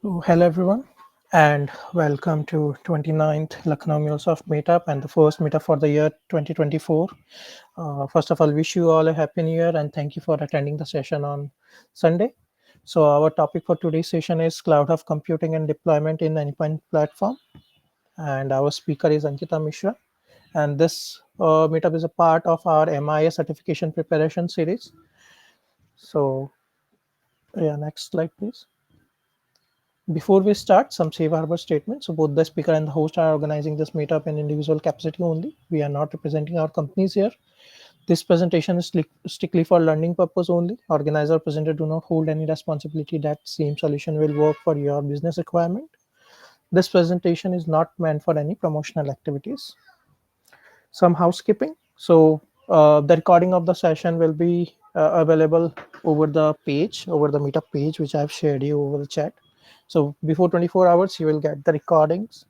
Hello everyone, and welcome to 29th Lucknow MuleSoft Meetup and the first meetup for the year 2024. First of all, wish you all a happy new year and thank you for attending the session on Sunday. So our topic for today's session is cloud of computing and deployment in endpoint platform, and our speaker is Ankita Mishra. And this meetup is a part of our MIA certification preparation series. So yeah, next slide, please. Before we start, some safe harbor statements. So both the speaker and the host are organizing this meetup in individual capacity only. We are not representing our companies here. This presentation is strictly for learning purpose only. Organizer or presenter do not hold any responsibility that same solution will work for your business requirement. This presentation is not meant for any promotional activities. Some housekeeping. So the recording of the session will be available over the meetup page, which I've shared you over the chat. So before 24 hours, you will get the recordings.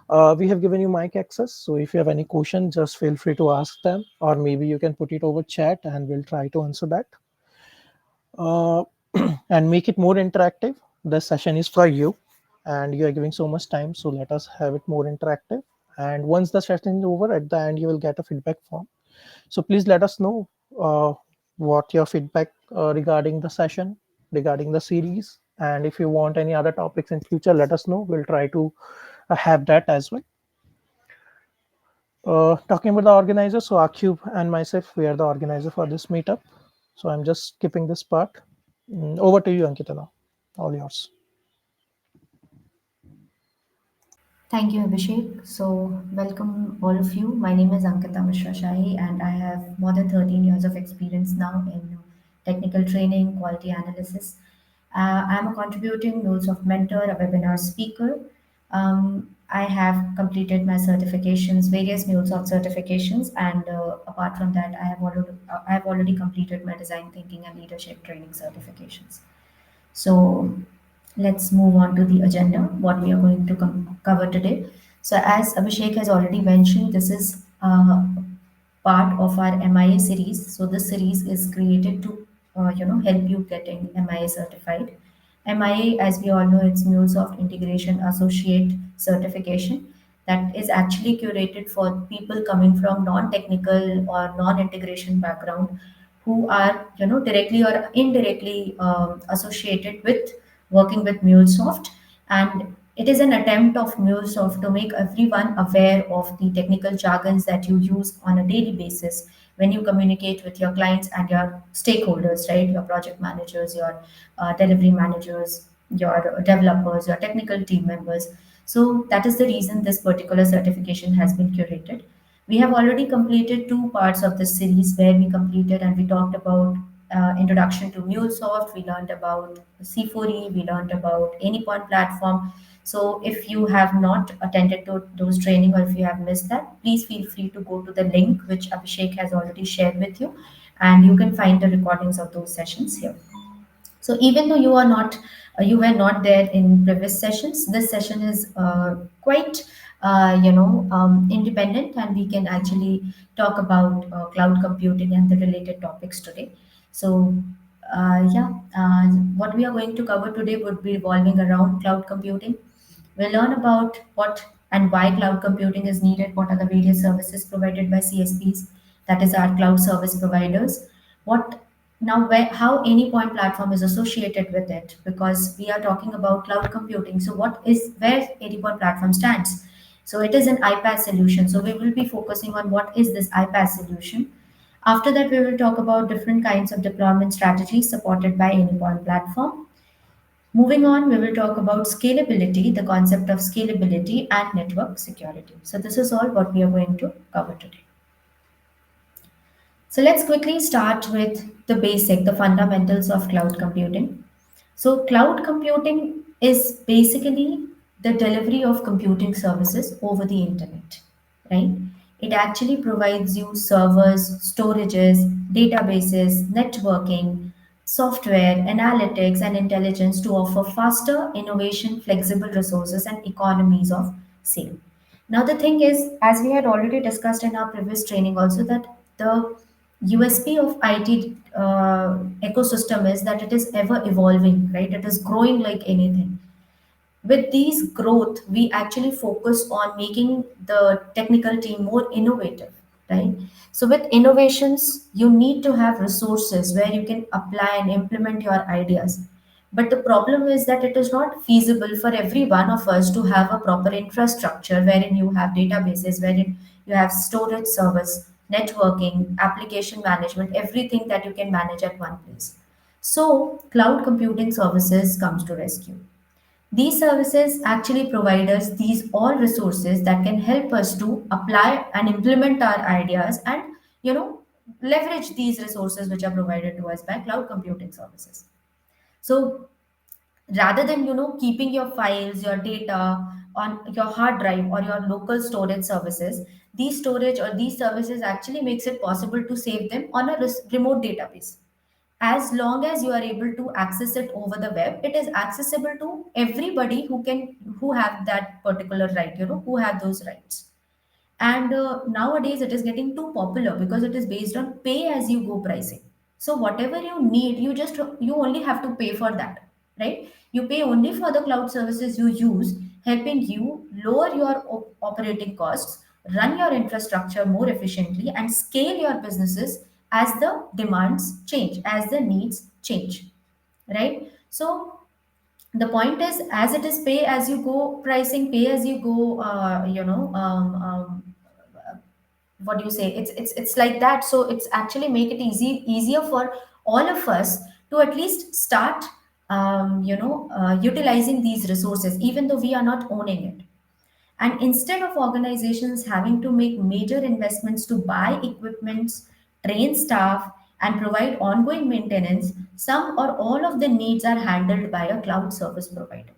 We have given you mic access. So if you have any questions, just feel free to ask them, or maybe you can put it over chat and we'll try to answer that. And make it more interactive. The session is for you and you are giving so much time. So let us have it more interactive. And once the session is over, at the end, you will get a feedback form. So please let us know what your feedback regarding the session, regarding the series. And if you want any other topics in future, let us know. We'll try to have that as well. Talking about the organizer, so Akub and myself, we are the organizer for this meetup. So I'm just skipping this part. Over to you, Ankita, now. All yours. Thank you, Abhishek. So, welcome all of you. My name is Ankita Mishra Shahi, and I have more than 13 years of experience now in technical training, quality analysis. I'm a contributing MuleSoft mentor, a webinar speaker. I have completed my certifications, various MuleSoft certifications, and apart from that, I have already completed my design thinking and leadership training certifications. So let's move on to the agenda, what we are going to cover today. So as Abhishek has already mentioned, this is part of our MIA series. So this series is created to help you getting MIA certified. MIA, as we all know, it's MuleSoft Integration Associate certification that is actually curated for people coming from non-technical or non-integration background who are directly or indirectly associated with working with MuleSoft, and it is an attempt of MuleSoft to make everyone aware of the technical jargons that you use on a daily basis when you communicate with your clients and your stakeholders, right? Your project managers, your delivery managers, your developers, your technical team members. So that is the reason this particular certification has been curated. We have already completed two parts of this series where we completed and we talked about introduction to MuleSoft, we learned about C4E, we learned about Anypoint platform. So if you have not attended to those training or if you have missed that, please feel free to go to the link which Abhishek has already shared with you, and you can find the recordings of those sessions here. So even though you were not there in previous sessions, this session is quite independent, and we can actually talk about cloud computing and the related topics today. So what we are going to cover today would be revolving around cloud computing. We'll learn about what and why cloud computing is needed, what are the various services provided by CSPs, that is our cloud service providers, what now where how any point platform is associated with it, because we are talking about cloud computing. So what is where any point platform stands? So it is an iPaaS solution. So we will be focusing on what is this iPaaS solution. After that, we will talk about different kinds of deployment strategies supported by any point platform. Moving on, we will talk about scalability, the concept of scalability and network security. So this is all what we are going to cover today. So let's quickly start with the basic, the fundamentals of cloud computing. So cloud computing is basically the delivery of computing services over the internet, right? It actually provides you servers, storages, databases, networking, software, analytics, and intelligence to offer faster innovation, flexible resources, and economies of scale. Now, the thing is, as we had already discussed in our previous training, also that the USP of IT ecosystem is that it is ever evolving, right? It is growing like anything. with these growth, we actually focus on making the technical team more innovative, right? So with innovations, you need to have resources where you can apply and implement your ideas. But the problem is that it is not feasible for every one of us to have a proper infrastructure wherein you have databases, wherein you have storage service, networking, application management, everything that you can manage at one place. So cloud computing services comes to rescue. These services actually provide us these all resources that can help us to apply and implement our ideas and, you know, leverage these resources which are provided to us by cloud computing services. So rather than, keeping your files, your data on your hard drive or your local storage services, these storage or these services actually makes it possible to save them on a remote database. As long as you are able to access it over the web, it is accessible to everybody who have that particular right, who have those rights. And nowadays it is getting too popular because it is based on pay as you go pricing. So whatever you need, you only have to pay for that, right? You pay only for the cloud services you use, helping you lower your operating costs, run your infrastructure more efficiently, and scale your businesses as the demands change, as the needs change, right? So the point is, as it is pay as you go pricing, pay as you go, what do you say, it's like that. So it's actually make it easier for all of us to at least start utilizing these resources even though we are not owning it. And instead of organizations having to make major investments to buy equipments, train staff, and provide ongoing maintenance, some or all of the needs are handled by a cloud service provider.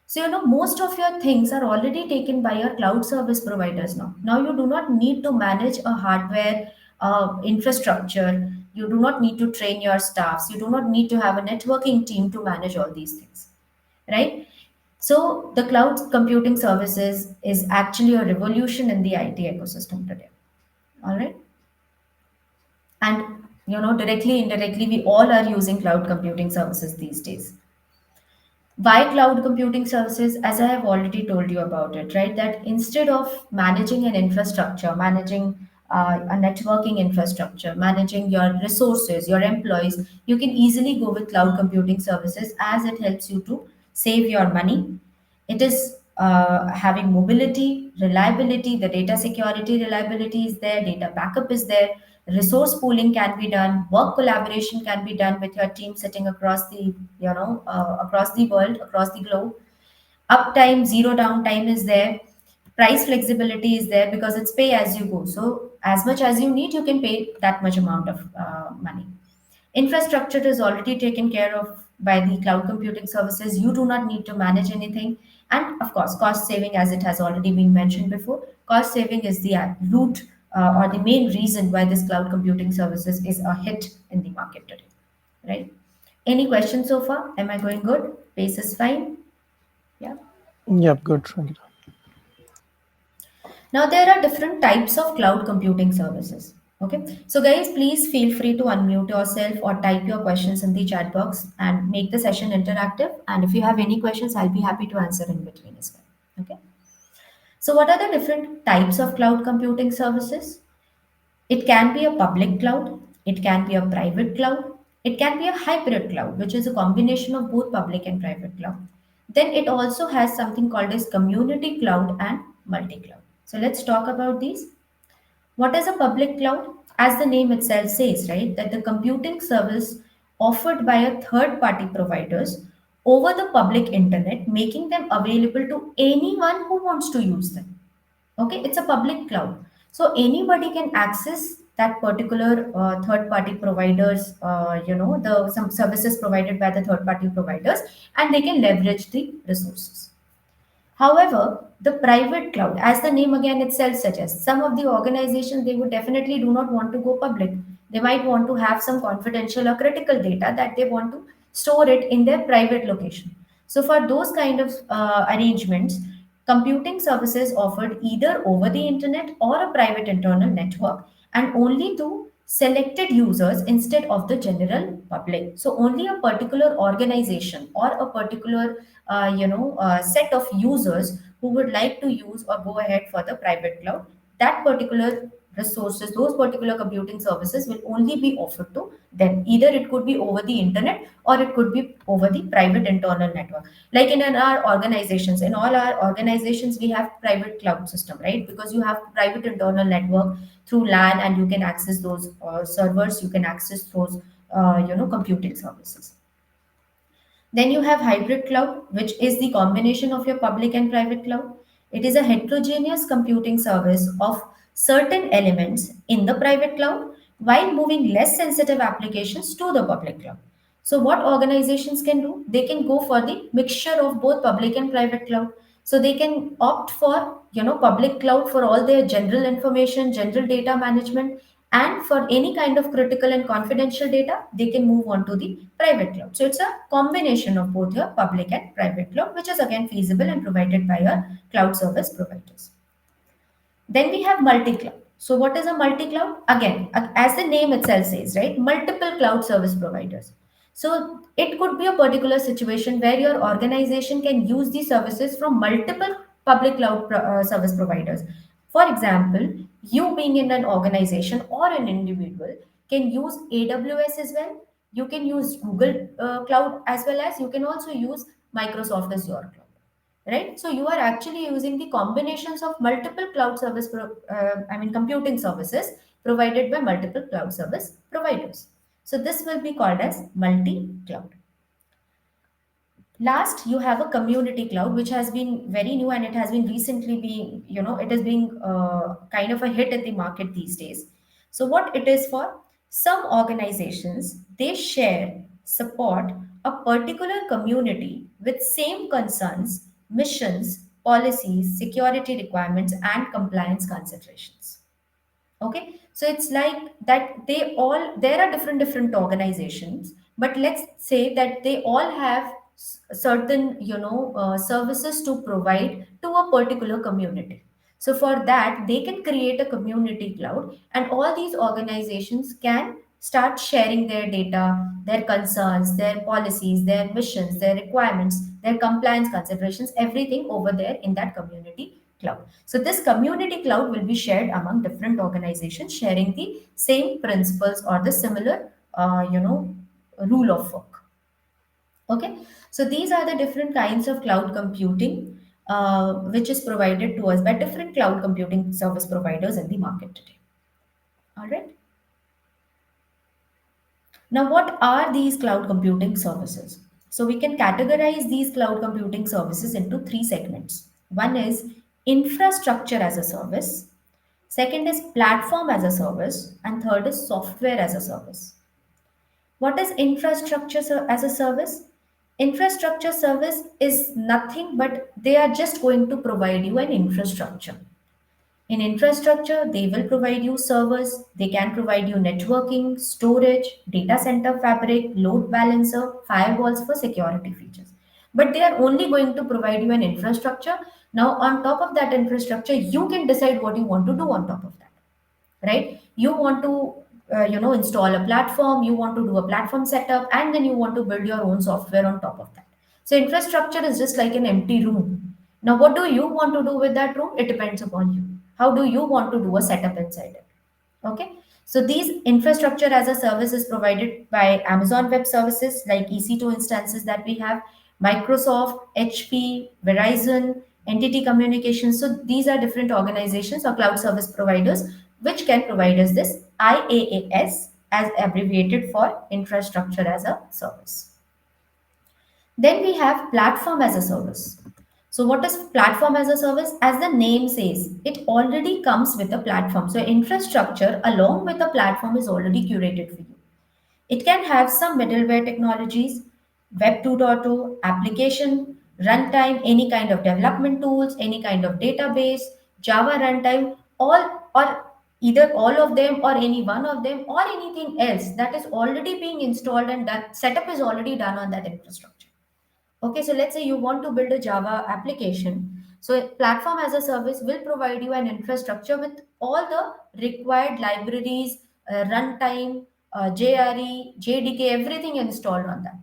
So, most of your things are already taken by your cloud service providers now. Now, you do not need to manage a hardware infrastructure. You do not need to train your staffs. You do not need to have a networking team to manage all these things, right? So, the cloud computing services is actually a revolution in the IT ecosystem today. All right. And, directly, indirectly, we all are using cloud computing services these days. Why cloud computing services? As I have already told you about it, right? That instead of managing an infrastructure, managing a networking infrastructure, managing your resources, your employees, you can easily go with cloud computing services as it helps you to save your money. It is having mobility, reliability, the data security reliability is there, data backup is there, resource pooling can be done, work collaboration can be done with your team sitting across the, across the world, across the globe. Uptime, zero downtime is there. Price flexibility is there because it's pay as you go. So as much as you need, you can pay that much amount of money. Infrastructure is already taken care of by the cloud computing services. You do not need to manage anything. And of course, cost saving, as it has already been mentioned before, cost saving is the root or the main reason why this cloud computing services is a hit in the market today, right? Any questions so far? Am I going good? Pace is fine? Yeah. Yep, good, Shankita. Now, there are different types of cloud computing services. Okay, so guys, please feel free to unmute yourself or type your questions in the chat box and make the session interactive. And if you have any questions, I'll be happy to answer in between as well. Okay, so what are the different types of cloud computing services? It can be a public cloud, it can be a private cloud, it can be a hybrid cloud, which is a combination of both public and private cloud. Then it also has something called as community cloud and multi cloud. So let's talk about these. What is a public cloud? As the name itself says, right, that the computing service offered by a third party providers over the public internet, making them available to anyone who wants to use them. Okay, it's a public cloud. So anybody can access that particular third party providers, the some services provided by the third party providers, and they can leverage the resources. However, the private cloud, as the name again itself suggests, some of the organizations they would definitely do not want to go public. They might want to have some confidential or critical data that they want to store it in their private location. So, for those kind of arrangements, computing services offered either over the internet or a private internal network and only to selected users instead of the general public. So only a particular organization or a particular set of users who would like to use or go ahead for the private cloud, that particular resources, those particular computing services will only be offered to them. Either it could be over the internet or it could be over the private internal network. Like in our organizations, in all our organizations, we have private cloud system, right? Because you have private internal network through LAN, and you can access those servers, you can access those computing services. Then you have hybrid cloud, which is the combination of your public and private cloud. It is a heterogeneous computing service of certain elements in the private cloud while moving less sensitive applications to the public cloud. So, what organizations can do? They can go for the mixture of both public and private cloud. So they can opt for public cloud for all their general information, general data management, and for any kind of critical and confidential data, they can move on to the private cloud. So it's a combination of both your public and private cloud, which is again feasible and provided by your cloud service providers. Then we have multi-cloud. So what is a multi-cloud? Again, as the name itself says, right? Multiple cloud service providers. So it could be a particular situation where your organization can use these services from multiple public cloud service providers. For example, you being in an organization or an individual can use AWS as well. You can use Google Cloud, as well as you can also use Microsoft Azure Cloud, right? So you are actually using the combinations of multiple cloud computing services provided by multiple cloud service providers. So this will be called as multi-cloud. Last, you have a community cloud, which has been very new, and it has been recently being, it is being kind of a hit in the market these days. So what it is for? Some organizations, they share, support a particular community with same concerns, missions, policies, security requirements, and compliance considerations. Okay, so it's like that there are different organizations, but let's say that they all have certain services to provide to a particular community. So for that, they can create a community cloud, and all these organizations can start sharing their data, their concerns, their policies, their missions, their requirements, their compliance considerations, everything over there in that community cloud. So this community cloud will be shared among different organizations sharing the same principles or the similar, rule of work. Okay, so these are the different kinds of cloud computing which is provided to us by different cloud computing service providers in the market today. All right. Now, what are these cloud computing services? So we can categorize these cloud computing services into three segments. One is infrastructure as a service. Second is platform as a service, and third is software as a service. What is infrastructure as a service? Infrastructure service is nothing but they are just going to provide you an infrastructure. In infrastructure, they will provide you servers, they can provide you networking, storage, data center fabric, load balancer, firewalls for security features. But they are only going to provide you an infrastructure. Now, on top of that infrastructure, you can decide what you want to do on top of that, right? You want to install a platform, you want to do a platform setup, and then you want to build your own software on top of that. So infrastructure is just like an empty room. Now what do you want to do with that room? It depends upon you. How do you want to do a setup inside it? Okay, so these infrastructure as a service is provided by Amazon Web Services, like EC2 instances that we have, Microsoft, HP, Verizon, Entity Communications. So these are different organizations or cloud service providers which can provide us this IaaS, as abbreviated for infrastructure as a service. Then we have platform as a service. So what is platform as a service? As the name says, it already comes with a platform. So infrastructure along with a platform is already curated for you. It can have some middleware technologies, Web 2.0, application, runtime, any kind of development tools, any kind of database, Java runtime, all or either all of them or any one of them or anything else that is already being installed and that setup is already done on that infrastructure. Okay, so let's say you want to build a Java application. So platform as a service will provide you an infrastructure with all the required libraries, runtime, JRE, JDK, everything installed on that.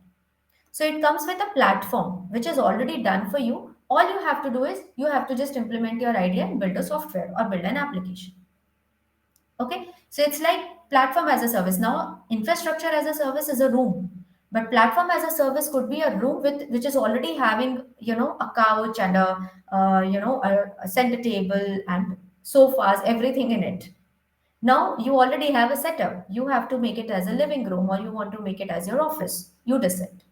So it comes with a platform which is already done for you. All you have to do is you have to just implement your idea and build a software or build an application. Okay, so it's like platform as a service. Now, infrastructure as a service is a room, but platform as a service could be a room with which is already having a couch and a center table and sofas, everything in it. Now you already have a setup. You have to make it as a living room or you want to make it as your office. You decide.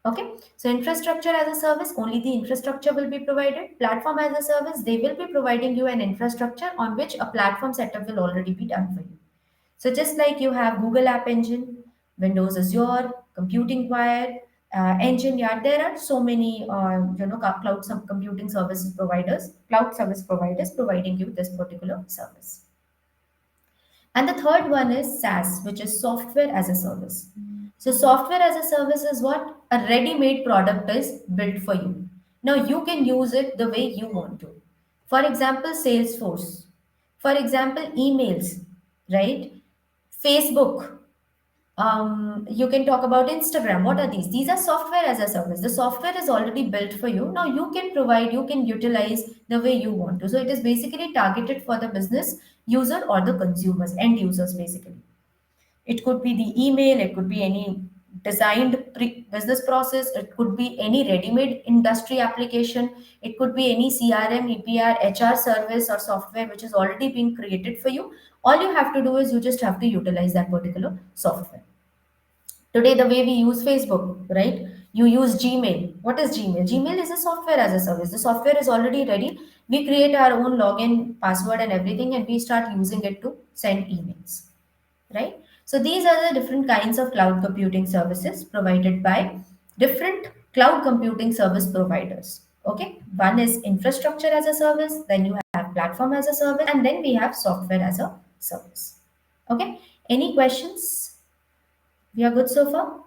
Okay, so infrastructure as a service, only the infrastructure will be provided. Platform as a service, they will be providing you an infrastructure on which a platform setup will already be done for you. So just like you have Google App Engine, Windows Azure, Computing Wire, Engine, yeah, there are so many cloud computing services providers, cloud service providers providing you this particular service. And the third one is SaaS, which is software as a service. So, software as a service is what a ready made product is built for you. Now, you can use it the way you want to. For example, Salesforce. For example, emails, right? Facebook. You can talk about Instagram. What are these? These are software as a service. The software is already built for you. Now you can provide, you can utilize the way you want to. So it is basically targeted for the business user or the consumers, end users basically. It could be the email, it could be any designed business process, it could be any ready-made industry application, it could be any CRM, EPR, HR service or software which is already being created for you. All you have to do is you just have to utilize that particular software. Today, the way we use Facebook, right? You use Gmail. What is Gmail? Gmail is a software as a service. The software is already ready. We create our own login, password, and everything, and we start using it to send emails, right? So these are the different kinds of cloud computing services provided by different cloud computing service providers. Okay, one is infrastructure as a service, then you have platform as a service, and then we have software as a service. Okay, any questions? We are good so far?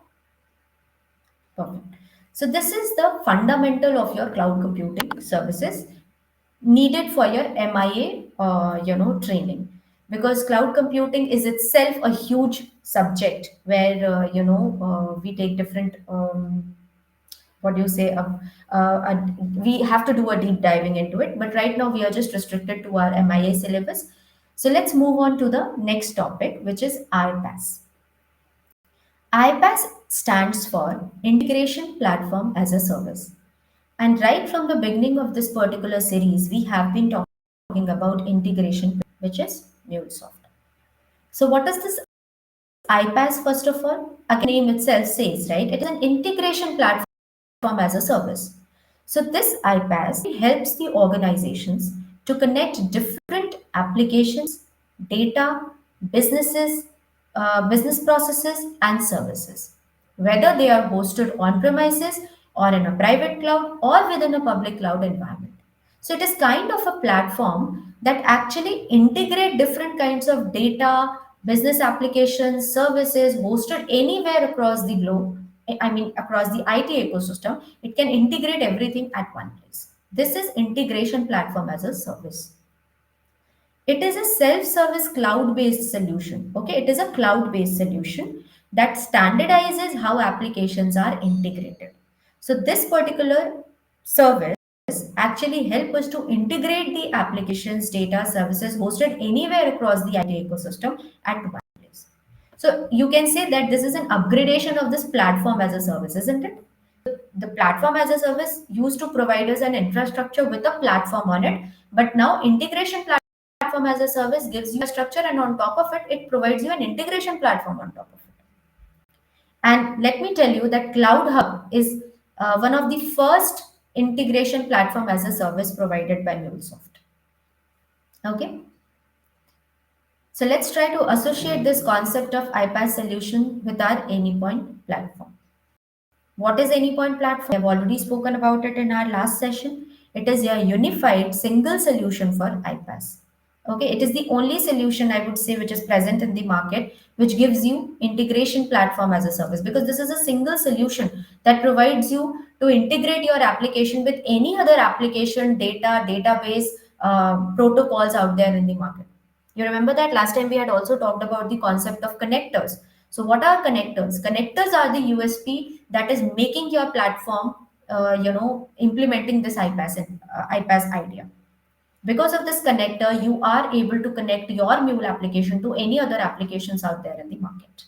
Perfect. So this is the fundamental of your cloud computing services needed for your MIA, training. Because cloud computing is itself a huge subject where we take different what do you say we have to do a deep diving into it. But right now we are just restricted to our MIA syllabus. So let's move on to the next topic, which is IPaaS. IPaaS stands for Integration Platform as a Service. And right from the beginning of this particular series, we have been talking about integration, which is MuleSoft. So, what is this iPaaS first of all? Again, name itself says, right? It is an integration platform as a service. So, this iPaaS helps the organizations to connect different applications, data, businesses, business processes, and services, whether they are hosted on premises or in a private cloud or within a public cloud environment. So it is kind of a platform that actually integrate different kinds of data, business applications, services hosted anywhere across the globe. I mean, across the IT ecosystem, it can integrate everything at one place. This is integration platform as a service. It is a self-service cloud-based solution. Okay, it is a cloud-based solution that standardizes how applications are integrated. So this particular service actually help us to integrate the applications, data, services hosted anywhere across the IT ecosystem at one place. So you can say that this is an upgradation of this platform as a service, isn't it? The platform as a service used to provide us an infrastructure with a platform on it, but now integration platform as a service gives you a structure, and on top of it, it provides you an integration platform on top of it. And let me tell you that Cloud Hub is one of the first integration platform as a service provided by MuleSoft. Okay, so let's try to associate this concept of iPaaS solution with our Anypoint platform. What is Anypoint platform? We have already spoken about it in our last session. It is a unified single solution for iPaaS. Okay, it is the only solution I would say which is present in the market which gives you integration platform as a service, because this is a single solution that provides you to integrate your application with any other application, data, database, protocols out there in the market. You remember that last time we had also talked about the concept of connectors. So what are connectors? Connectors are the USP that is making your platform, implementing this iPaaS idea. Because of this connector, you are able to connect your Mule application to any other applications out there in the market.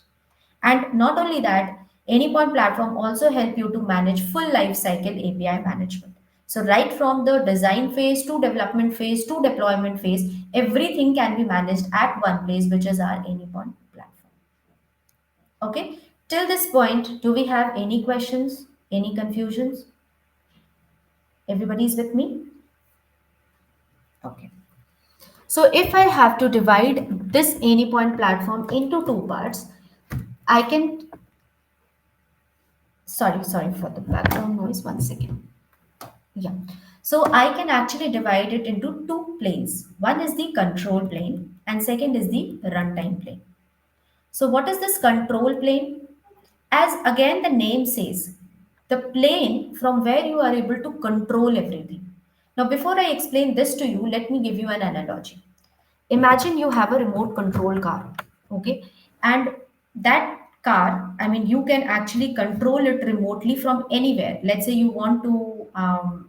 And not only that, Anypoint platform also help you to manage full life cycle API management. So right from the design phase to development phase to deployment phase, everything can be managed at one place, which is our Anypoint platform. Okay. Till this point, do we have any questions, any confusions? Everybody's with me? Okay. So if I have to divide this Anypoint platform into two parts, I can, sorry for the background noise, one second. Yeah. So I can actually divide it into two planes. One is the control plane and second is the runtime plane. So what is this control plane? As again the name says, the plane from where you are able to control everything. Now before I explain this to you, let me give you an analogy. Imagine you have a remote control car, okay, and that car, I mean, you can actually control it remotely from anywhere. Let's say you want to run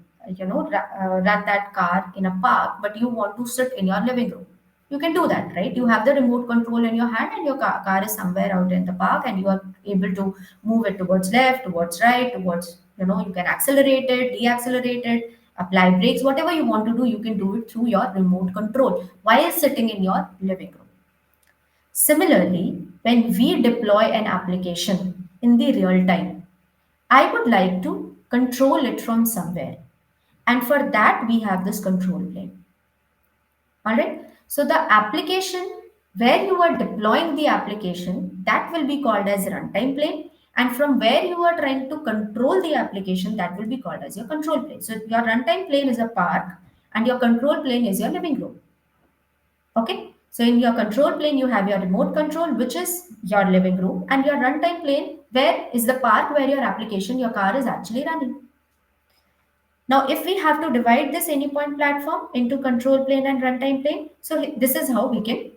that car in a park, but you want to sit in your living room. You can do that, right? You have the remote control in your hand and your car is somewhere out in the park and you are able to move it towards left, towards right, towards, you can accelerate it, deaccelerate it, apply brakes, whatever you want to do, you can do it through your remote control while sitting in your living room. Similarly, when we deploy an application in the real time, I would like to control it from somewhere. And for that, we have this control plane. All right. So the application where you are deploying the application, that will be called as runtime plane. And from where you are trying to control the application, that will be called as your control plane. So your runtime plane is a park and your control plane is your living room. Okay. So in your control plane, you have your remote control, which is your living room, and your runtime plane, where is the park where your application, your car is actually running. Now, if we have to divide this Anypoint platform into control plane and runtime plane, so this is how we can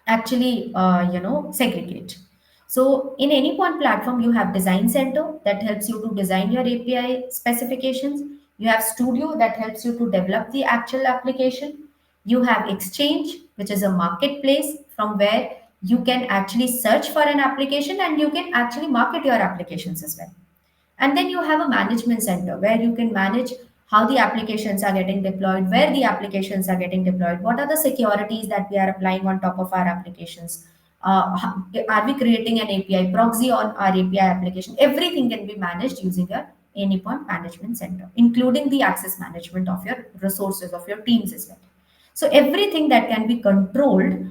actually, segregate. So in Anypoint platform, you have design center that helps you to design your API specifications. You have studio that helps you to develop the actual application. You have exchange, which is a marketplace from where you can actually search for an application and you can actually market your applications as well. And then you have a management center where you can manage how the applications are getting deployed, where the applications are getting deployed, what are the securities that we are applying on top of our applications. Are we creating an API proxy on our API application? Everything can be managed using your Anypoint Management Center, including the access management of your resources, of your teams as well. So everything that can be controlled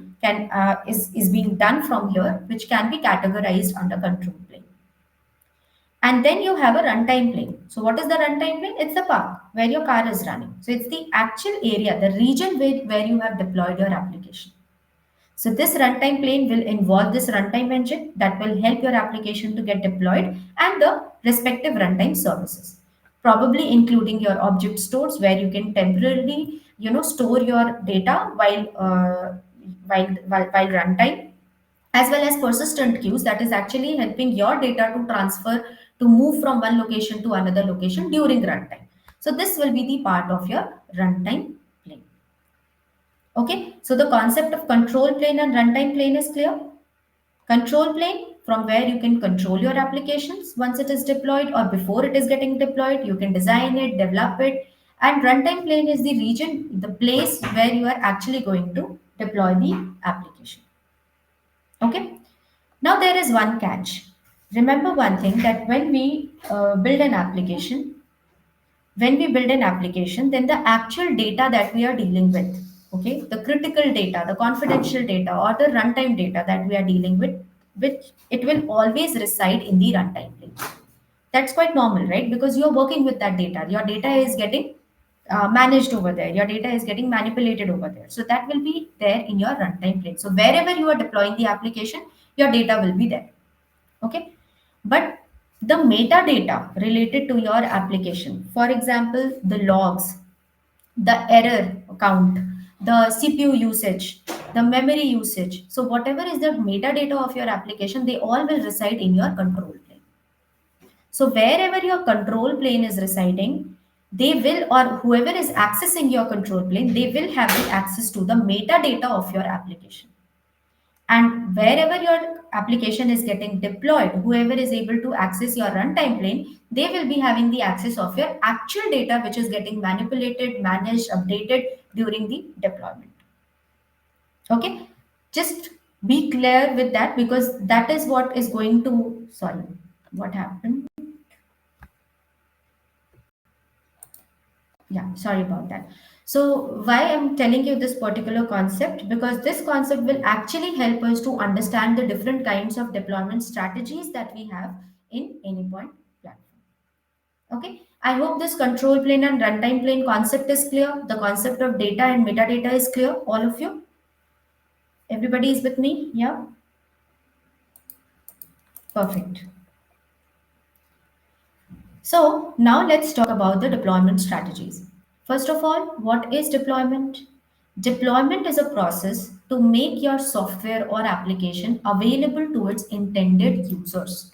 is being done from here, which can be categorized under control plane. And then you have a runtime plane. So what is the runtime plane? It's the park where your car is running. So it's the actual area, the region where you have deployed your application. So this runtime plane will involve this runtime engine that will help your application to get deployed and the respective runtime services, probably including your object stores where you can temporarily, store your data while runtime, as well as persistent queues that is actually helping your data to transfer, to move from one location to another location during runtime. So this will be the part of your runtime plane. Okay, so the concept of control plane and runtime plane is clear. Control plane, from where you can control your applications once it is deployed or before it is getting deployed, you can design it, develop it. And runtime plane is the region, the place where you are actually going to deploy the application. Okay. Now there is one catch. Remember one thing, that when we build an application, then the actual data that we are dealing with, okay, the critical data, the confidential data, or the runtime data that we are dealing with, which it will always reside in the runtime plane. That's quite normal, right? Because you're working with that data. Your data is getting managed over there. Your data is getting manipulated over there. So that will be there in your runtime plane. So wherever you are deploying the application, your data will be there. Okay. But the metadata related to your application, for example, the logs, the error count, the CPU usage, the memory usage. So whatever is the metadata of your application, they all will reside in your control plane. So wherever your control plane is residing, they will, or whoever is accessing your control plane, they will have the access to the metadata of your application. And wherever your application is getting deployed, whoever is able to access your runtime plane, they will be having the access of your actual data, which is getting manipulated, managed, updated during the deployment. Okay, just be clear with that, because that is what is going to, sorry, what happened? Yeah, sorry about that. So why I'm telling you this particular concept? Because this concept will actually help us to understand the different kinds of deployment strategies that we have in any point platform. Okay, I hope this control plane and runtime plane concept is clear. The concept of data and metadata is clear. All of you, everybody is with me? Yeah, perfect. So now let's talk about the deployment strategies. First of all, what is deployment? Deployment is a process to make your software or application available to its intended users.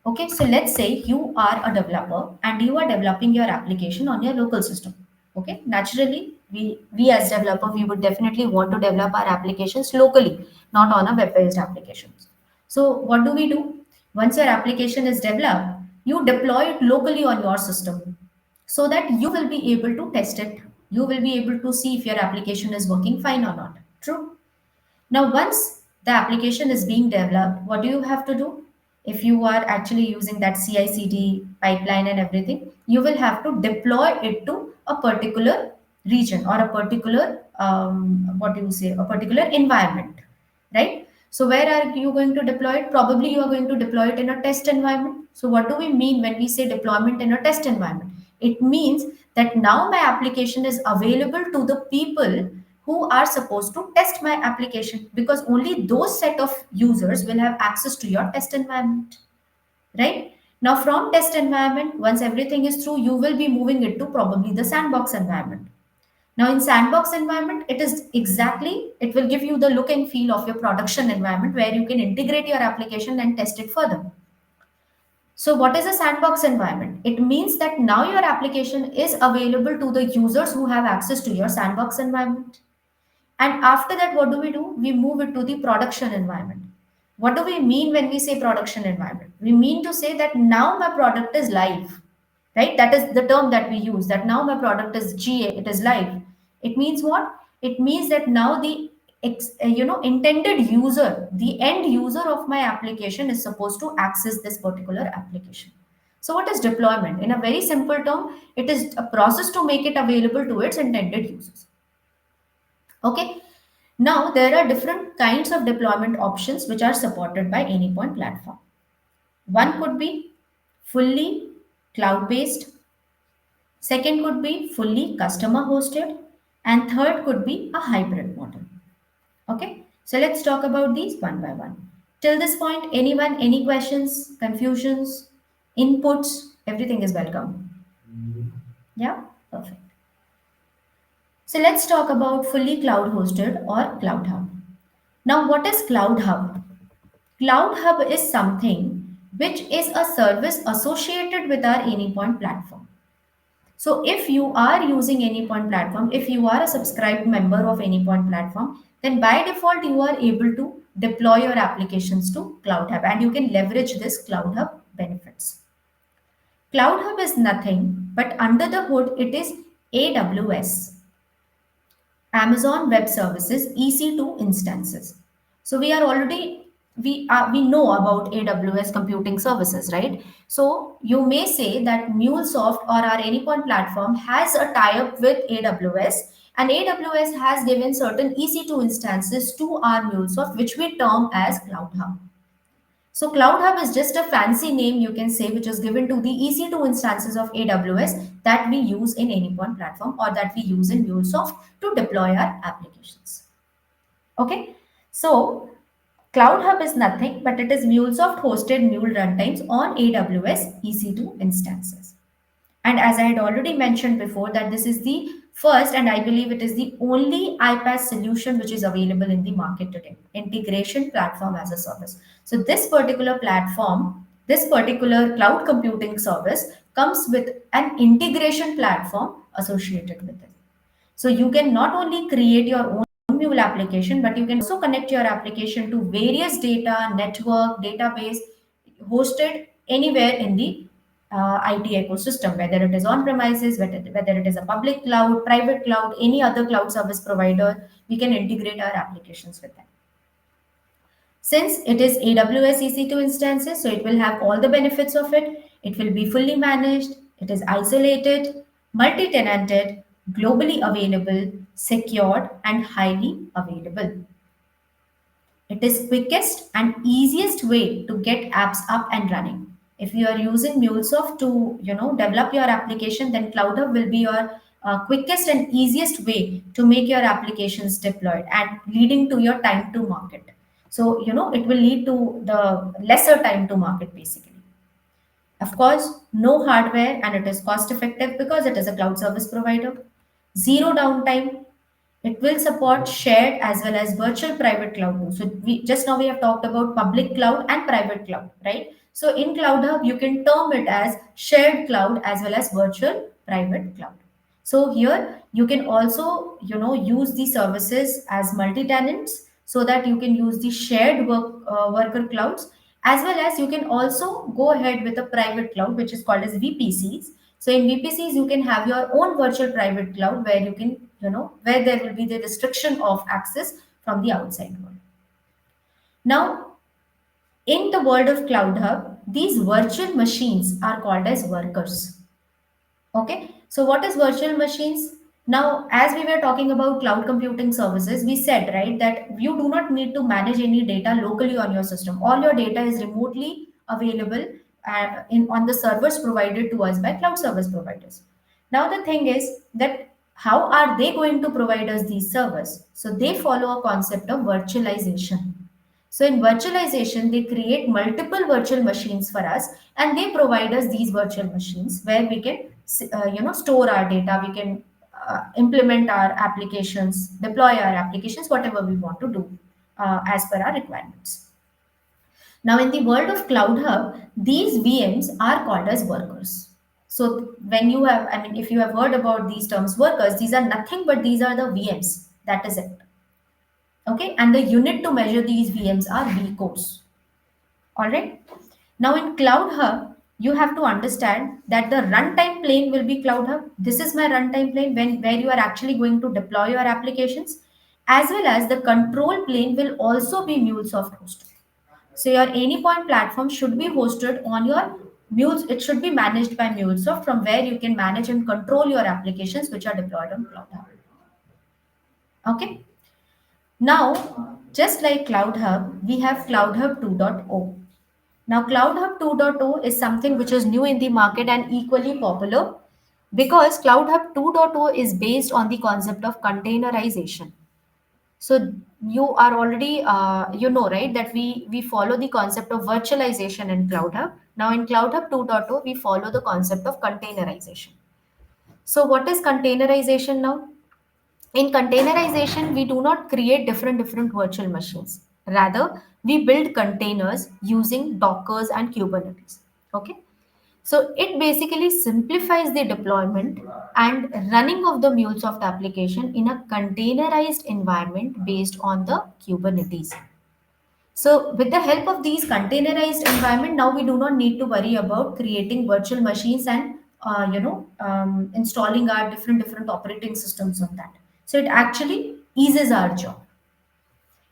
Okay, so let's say you are a developer and you are developing your application on your local system. Okay, naturally, we as developer, we would definitely want to develop our applications locally, not on a web-based applications. So what do we do? Once your application is developed, you deploy it locally on your system so that you will be able to test it. You will be able to see if your application is working fine or not. True. Now, once the application is being developed, what do you have to do? If you are actually using that CI/CD pipeline and everything, you will have to deploy it to a particular region or a particular, what do you say, a particular environment, right? So, where are you going to deploy it? Probably you are going to deploy it in a test environment. So, what do we mean when we say deployment in a test environment? It means that now my application is available to the people who are supposed to test my application, because only those set of users will have access to your test environment, right? Now from test environment, once everything is through, you will be moving it to probably the sandbox environment. Now in sandbox environment, it is exactly, it will give you the look and feel of your production environment where you can integrate your application and test it further. So what is a sandbox environment? It means that now your application is available to the users who have access to your sandbox environment. And after that, what do we do? We move it to the production environment. What do we mean when we say production environment? We mean to say that now my product is live, right? That is the term that we use, that now my product is GA, it is live. It means what? It means that now the intended user, the end user of my application is supposed to access this particular application. So what is deployment? In a very simple term, it is a process to make it available to its intended users. Okay. Now, there are different kinds of deployment options which are supported by Anypoint platform. One could be fully cloud based, second could be fully customer hosted, and third could be a hybrid model. Okay, so let's talk about these one by one. Till this point, anyone, any questions, confusions, inputs, everything is welcome. Yeah, perfect. So let's talk about fully cloud hosted or Cloud Hub. Now, what is Cloud Hub? Cloud Hub is something which is a service associated with our Anypoint platform. So if you are using Anypoint platform, if you are a subscribed member of Anypoint platform, then by default you are able to deploy your applications to Cloud Hub and you can leverage this Cloud Hub benefits. Cloud Hub is nothing but under the hood it is AWS, Amazon Web Services EC2 instances. So we know about AWS computing services, right? So you may say that MuleSoft or our Anypoint platform has a tie-up with AWS, and AWS has given certain EC2 instances to our MuleSoft, which we term as Cloud Hub. So Cloud Hub is just a fancy name you can say which is given to the EC2 instances of AWS that we use in Anypoint platform or that we use in MuleSoft to deploy our applications. Okay, so Cloud Hub is nothing but it is MuleSoft hosted Mule runtimes on AWS EC2 instances. And as I had already mentioned before, that this is the first, and I believe it is the only iPaaS solution which is available in the market today, integration platform as a service. So this particular platform, this particular cloud computing service comes with an integration platform associated with it. So you can not only create your own Mule application, but you can also connect your application to various data, network, database hosted anywhere in the IT ecosystem, whether it is on premises, whether it is a public cloud, private cloud, any other cloud service provider, we can integrate our applications with them. Since it is AWS EC2 instances, so it will have all the benefits of it. It will be fully managed, it is isolated, multi tenanted, globally available, secured, and highly available. It is quickest and easiest way to get apps up and running. If you are using MuleSoft to develop your application, then CloudHub will be your quickest and easiest way to make your applications deployed and leading to your time to market. So it will lead to the lesser time to market basically. Of course, no hardware and it is cost effective because it is a cloud service provider. Zero downtime. It will support shared as well as virtual private cloud too. So we just now we have talked about public cloud and private cloud, right? So in Cloud Hub, you can term it as shared cloud as well as virtual private cloud. So here you can also use the services as multi-tenants so that you can use the shared worker clouds, as well as you can also go ahead with a private cloud which is called as VPCs. So in VPCs, you can have your own virtual private cloud where you can, where there will be the restriction of access from the outside world. Now, in the world of Cloud Hub, these virtual machines are called as workers. Okay, so what is virtual machines? Now, as we were talking about cloud computing services, we said, right, that you do not need to manage any data locally on your system. All your data is remotely available in on the servers provided to us by cloud service providers. Now, the thing is that how are they going to provide us these servers? So they follow a concept of virtualization. So in virtualization, they create multiple virtual machines for us, and they provide us these virtual machines where we can, store our data. We can implement our applications, deploy our applications, whatever we want to do as per our requirements. Now, in the world of Cloud Hub, these VMs are called as workers. So when you have, I mean, if you have heard about these terms, workers, these are nothing but these are the VMs. That is it. Okay, and the unit to measure these VMs are vCores. All right. Now in Cloud Hub, you have to understand that the runtime plane will be Cloud Hub. This is my runtime plane where you are actually going to deploy your applications, as well as the control plane will also be MuleSoft hosted. So your AnyPoint platform should be hosted on your Mules. It should be managed by MuleSoft, from where you can manage and control your applications which are deployed on Cloud Hub. Okay. Now, just like Cloud Hub, we have Cloud Hub 2.0. Now, Cloud Hub 2.0 is something which is new in the market and equally popular because Cloud Hub 2.0 is based on the concept of containerization. So you are already, right, that we follow the concept of virtualization in Cloud Hub. Now, in Cloud Hub 2.0, we follow the concept of containerization. So, what is containerization now? In containerization, we do not create different virtual machines. Rather, we build containers using Dockers and Kubernetes. Okay, so it basically simplifies the deployment and running of the MuleSoft application in a containerized environment based on the Kubernetes. So with the help of these containerized environment, now we do not need to worry about creating virtual machines and installing our different operating systems on that. So it actually eases our job.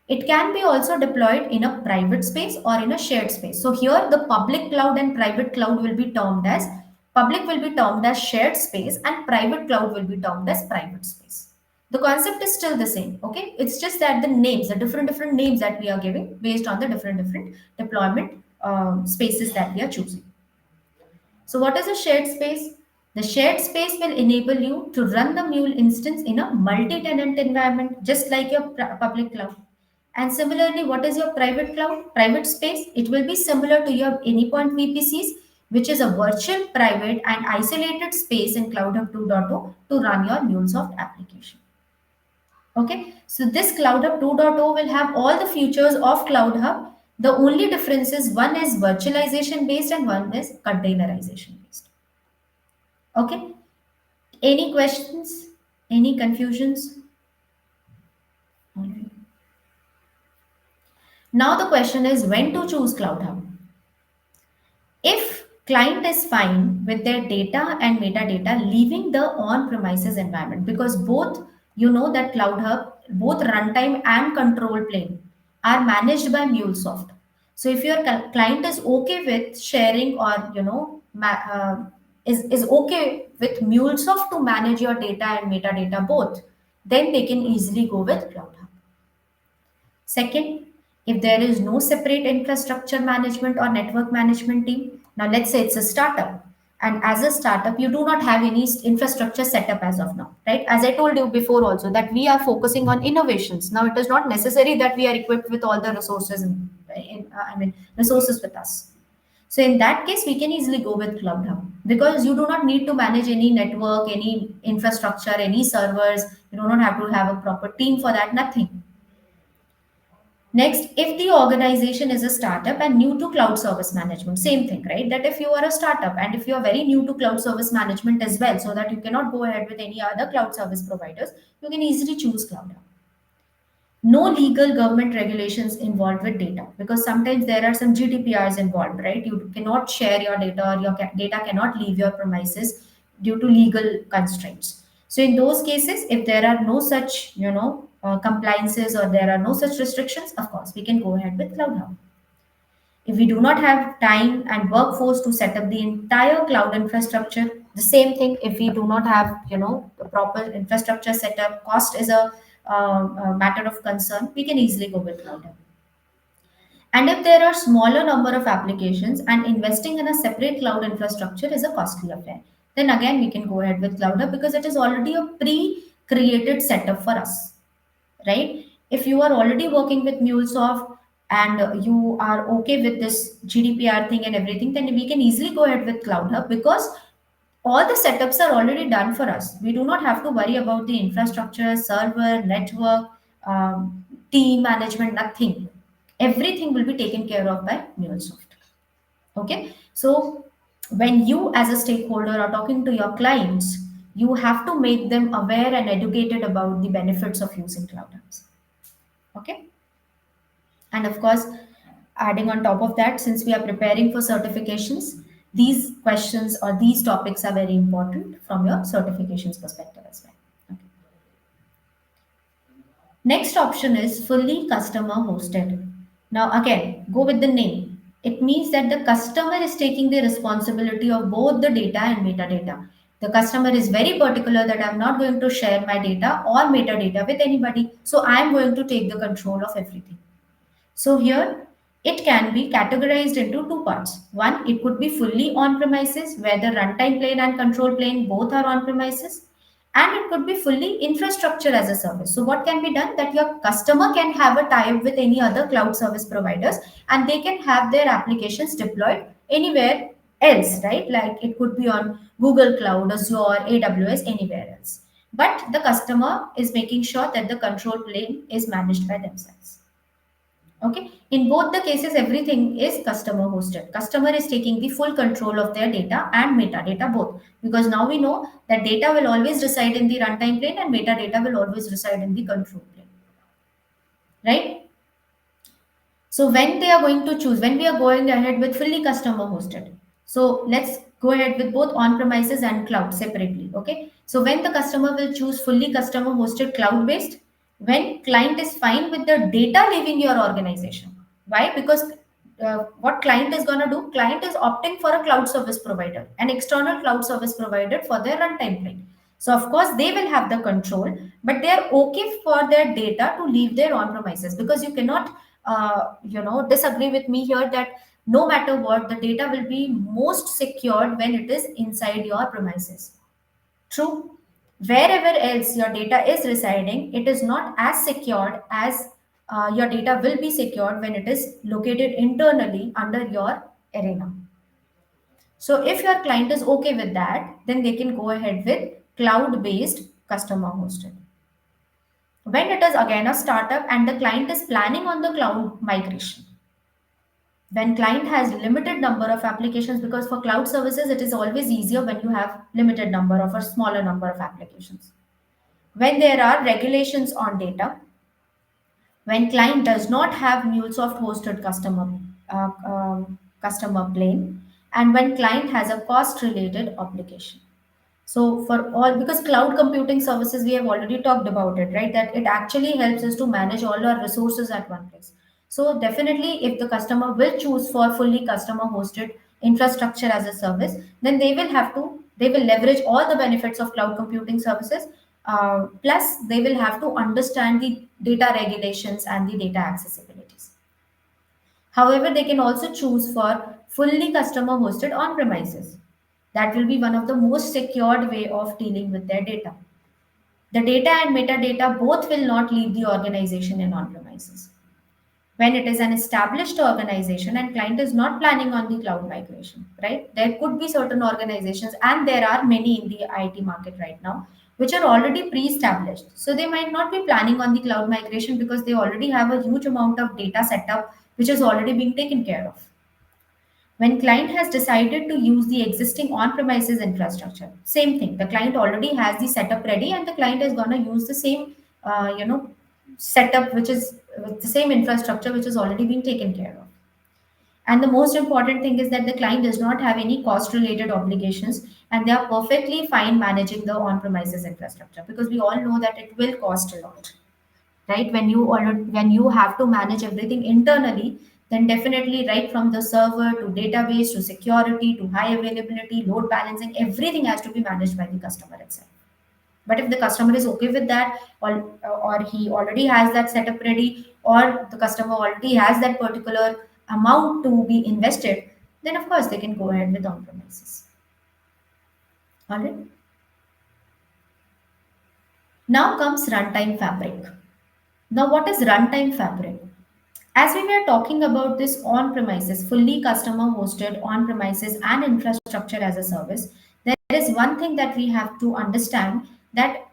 It can be also deployed in a private space or in a shared space. So here the public cloud and private cloud will be termed as, public will be termed as shared space and private cloud will be termed as private space. The concept is still the same. Okay, it's just that the names, the different names that we are giving based on the different deployment spaces that we are choosing. So what is a shared space? The shared space will enable you to run the Mule instance in a multi-tenant environment, just like your public cloud. And similarly, what is your private cloud, private space? It will be similar to your AnyPoint VPCs, which is a virtual, private, and isolated space in Cloud Hub 2.0 to run your MuleSoft application. Okay, so this Cloud Hub 2.0 will have all the features of Cloud Hub. The only difference is one is virtualization based and one is containerization based. Okay, any questions? Any confusions? All right. Now the question is when to choose Cloud Hub. If client is fine with their data and metadata leaving the on-premises environment, because both, you know that Cloud Hub, both runtime and control plane are managed by MuleSoft. So if your client is okay with sharing or is okay with MuleSoft to manage your data and metadata both, then they can easily go with Cloud Hub. Second, if there is no separate infrastructure management or network management team, now let's say it's a startup, and as a startup, you do not have any infrastructure setup as of now, right? As I told you before, also that we are focusing on innovations. Now, it is not necessary that we are equipped with all the resources, resources with us. So in that case, we can easily go with Cloud Hub because you do not need to manage any network, any infrastructure, any servers. You do not have to have a proper team for that. Nothing. Next, if the organization is a startup and new to cloud service management, same thing, right? That if you are a startup and if you are very new to cloud service management as well, so that you cannot go ahead with any other cloud service providers, you can easily choose Cloud Hub. No legal government regulations involved with data because sometimes there are some GDPRs involved, right? You cannot share your data or your data cannot leave your premises due to legal constraints. So in those cases, if there are no such, compliances or there are no such restrictions, of course, we can go ahead with Cloud Hub. If we do not have time and workforce to set up the entire cloud infrastructure, the same thing, if we do not have, the proper infrastructure setup, cost is a matter of concern, we can easily go with Cloud Hub. And if there are smaller number of applications and investing in a separate cloud infrastructure is a costly affair, then again we can go ahead with Cloud Hub because it is already a pre-created setup for us, right? If you are already working with MuleSoft and you are okay with this GDPR thing and everything, then we can easily go ahead with Cloud Hub because all the setups are already done for us. We do not have to worry about the infrastructure, server, network, team management, nothing. Everything will be taken care of by MuleSoft. Okay, so when you as a stakeholder are talking to your clients, you have to make them aware and educated about the benefits of using cloud apps. Okay, and of course, adding on top of that, since we are preparing for certifications, these questions or these topics are very important from your certifications perspective as well. Okay. Next option is fully customer hosted. Now, again, go with the name. It means that the customer is taking the responsibility of both the data and metadata. The customer is very particular that I'm not going to share my data or metadata with anybody. So I'm going to take the control of everything. So here it can be categorized into two parts. One, it could be fully on premises where the runtime plane and control plane both are on premises, and it could be fully infrastructure as a service. So what can be done that your customer can have a tie-up with any other cloud service providers and they can have their applications deployed anywhere else, right? Like it could be on Google Cloud, Azure, AWS, anywhere else. But the customer is making sure that the control plane is managed by themselves. Okay, in both the cases, everything is customer hosted. Customer is taking the full control of their data and metadata both, because now we know that data will always reside in the runtime plane and metadata will always reside in the control plane, right? So when they are going to choose, when we are going ahead with fully customer hosted, so let's go ahead with both on premises and cloud separately. Okay. So when the customer will choose fully customer hosted cloud based, when client is fine with the data leaving your organization. Why? Because what client is going to do? Client is opting for a cloud service provider, an external cloud service provider for their runtime plane. So of course they will have the control, but they are okay for their data to leave their on premises because you cannot disagree with me here that no matter what, the data will be most secured when it is inside your premises. True. Wherever else your data is residing, it is not as secured as your data will be secured when it is located internally under your arena. So if your client is okay with that, then they can go ahead with cloud based customer hosted. When it is again a startup and the client is planning on the cloud migration, when client has limited number of applications, because for cloud services it is always easier when you have limited number of or smaller number of applications. When there are regulations on data, when client does not have MuleSoft hosted customer plane, and when client has a cost related obligation. So for all, because cloud computing services, we have already talked about it, right? That it actually helps us to manage all our resources at one place. So definitely, if the customer will choose for fully customer hosted infrastructure as a service, then they will leverage all the benefits of cloud computing services. Plus, they will have to understand the data regulations and the data accessibilities. However, they can also choose for fully customer hosted on premises. That will be one of the most secured way of dealing with their data. The data and metadata both will not leave the organization in on premises. When it is an established organization and client is not planning on the cloud migration, right? There could be certain organizations, and there are many in the IT market right now, which are already pre-established. So they might not be planning on the cloud migration because they already have a huge amount of data set up which is already being taken care of. When client has decided to use the existing on-premises infrastructure, same thing, the client already has the setup ready and the client is going to use the same setup, which is with the same infrastructure which is already being taken care of. And the most important thing is that the client does not have any cost related obligations, and they are perfectly fine managing the on-premises infrastructure, because we all know that it will cost a lot, right? When you have to manage everything internally, then definitely, right from the server to database to security to high availability, load balancing, everything has to be managed by the customer itself. But if the customer is okay with that, or he already has that setup ready, or the customer already has that particular amount to be invested, then of course they can go ahead with on premises. All right. Now comes runtime fabric. Now, what is runtime fabric? As we were talking about this on premises, fully customer hosted on premises and infrastructure as a service, there is one thing that we have to understand, that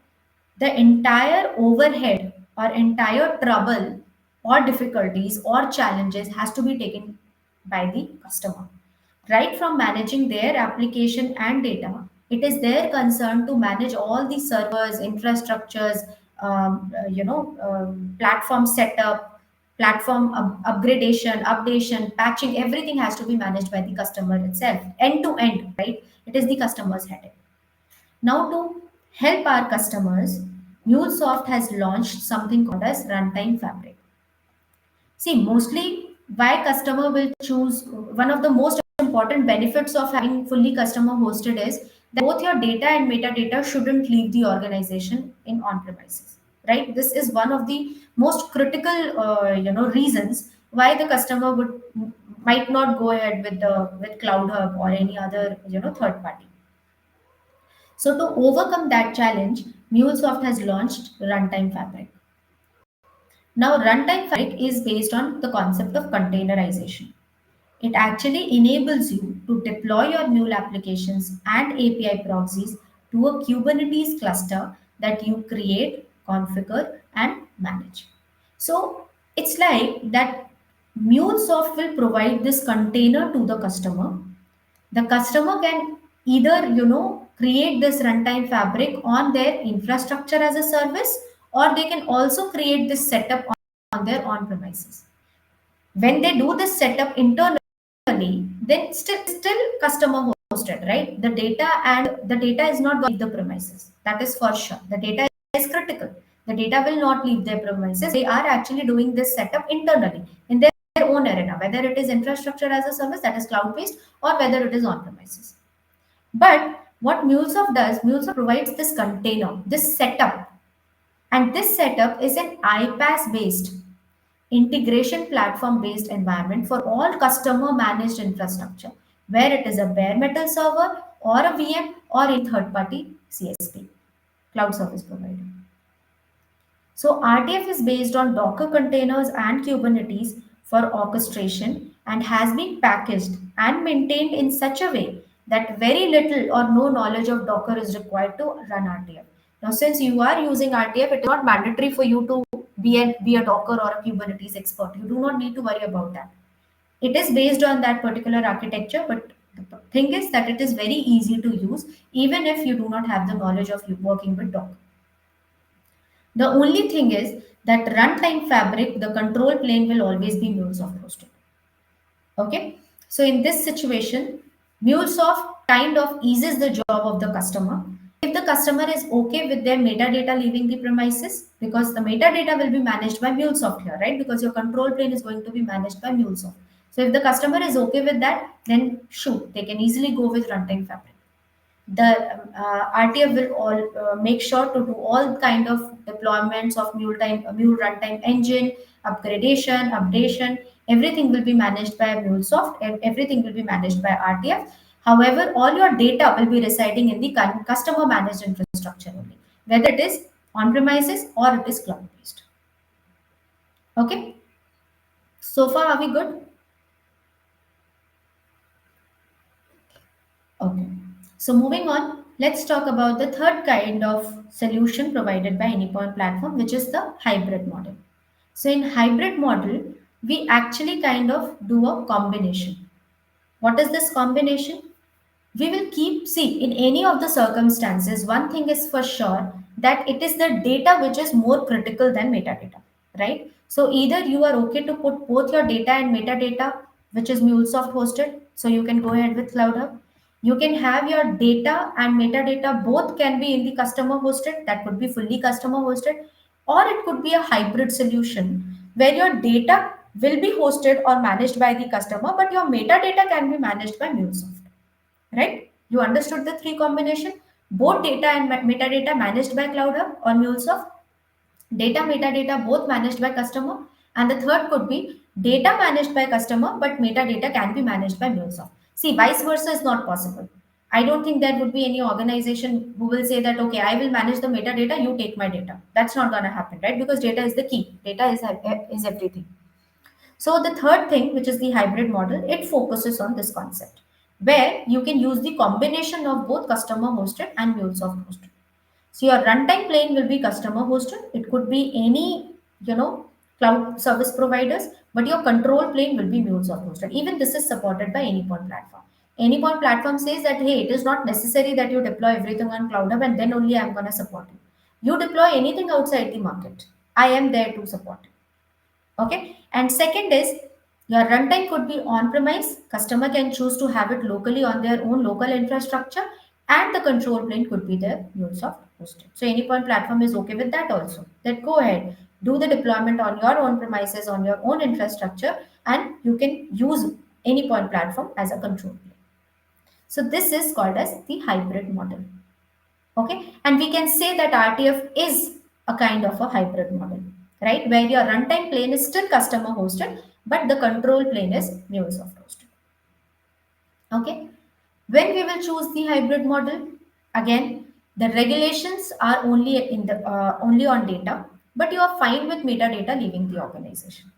the entire overhead or entire trouble or difficulties or challenges has to be taken by the customer, right from managing their application and data. It is their concern to manage all the servers, infrastructures, platform setup, platform upgradation, updation, patching, everything has to be managed by the customer itself, end to end, right? It is the customer's headache. Now, to help our customers, MuleSoft has launched something called as Runtime Fabric. See, mostly why customer will choose, one of the most important benefits of having fully customer hosted is that both your data and metadata shouldn't leave the organization in on premises, right? This is one of the most critical, reasons why the customer would might not go ahead with the with Cloud Hub or any other, third party. So to overcome that challenge, MuleSoft has launched Runtime Fabric. Now, Runtime Fabric is based on the concept of containerization. It actually enables you to deploy your Mule applications and API proxies to a Kubernetes cluster that you create, configure, and manage. So it's like that MuleSoft will provide this container to the customer. The customer can either, create this runtime fabric on their infrastructure as a service, or they can also create this setup on their on premises. When they do this setup internally, then still customer hosted, right? The data is not going to leave the premises, that is for sure. The data is critical. The data will not leave their premises. They are actually doing this setup internally in their own arena, whether it is infrastructure as a service, that is cloud based, or whether it is on premises. But what MuleSoft does, MuleSoft provides this container, this setup, and this setup is an iPaaS based, integration platform based environment for all customer managed infrastructure, where it is a bare metal server or a VM or a third party CSP, cloud service provider. So RTF is based on Docker containers and Kubernetes for orchestration, and has been packaged and maintained in such a way that very little or no knowledge of Docker is required to run RTF. Now, since you are using RTF, it is not mandatory for you to be a Docker or a Kubernetes expert. You do not need to worry about that. It is based on that particular architecture, but the thing is that it is very easy to use even if you do not have the knowledge of working with Docker. The only thing is that runtime fabric, the control plane will always be MuleSoft hosted. Okay. So in this situation, MuleSoft kind of eases the job of the customer. If the customer is okay with their metadata leaving the premises, because the metadata will be managed by MuleSoft here, right? Because your control plane is going to be managed by MuleSoft. So if the customer is okay with that, then shoot, they can easily go with runtime fabric. The RTF will all make sure to do all kind of deployments of Mule runtime engine, upgradation, updation. Everything will be managed by MuleSoft, and everything will be managed by RTF. However, all your data will be residing in the customer managed infrastructure only, whether it is on premises or it is cloud based. Okay, so far are we good? Okay. So moving on, let's talk about the third kind of solution provided by Anypoint platform, which is the hybrid model. So in hybrid model, we actually kind of do a combination. What is this combination? We will keep, see, in any of the circumstances, one thing is for sure that it is the data which is more critical than metadata, right? So either you are okay to put both your data and metadata, which is MuleSoft hosted, so you can go ahead with Cloud Hub. You can have your data and metadata both can be in the customer hosted, that could be fully customer hosted, or it could be a hybrid solution where your data will be hosted or managed by the customer, but your metadata can be managed by MuleSoft, right? You understood the three combination, both data and metadata managed by Cloud Hub or MuleSoft, data metadata both managed by customer, and the third could be data managed by customer but metadata can be managed by MuleSoft. See, vice versa is not possible. I don't think there would be any organization who will say that, okay, I will manage the metadata, you take my data. That's not going to happen, right? Because data is the key. Data is everything. So the third thing, which is the hybrid model, it focuses on this concept where you can use the combination of both customer hosted and MuleSoft hosted. So your runtime plane will be customer hosted. It could be any, cloud service providers, but your control plane will be MuleSoft hosted. Even this is supported by Anypoint platform. Anypoint platform says that, hey, it is not necessary that you deploy everything on Cloud Hub and then only I'm going to support you. You deploy anything outside the market. I am there to support you. Okay. And second is your runtime could be on premise. Customer can choose to have it locally on their own local infrastructure, and the control plane could be their MuleSoft hosted. So Anypoint platform is okay with that also. That go ahead, do the deployment on your own premises, on your own infrastructure, and you can use Anypoint platform as a control plane. So this is called as the hybrid model. Okay, and we can say that RTF is a kind of a hybrid model, right? Where your runtime plane is still customer hosted, but the control plane is MuleSoft hosted. Okay, when we will choose the hybrid model, again, the regulations are only on data, but you are fine with metadata leaving the organization.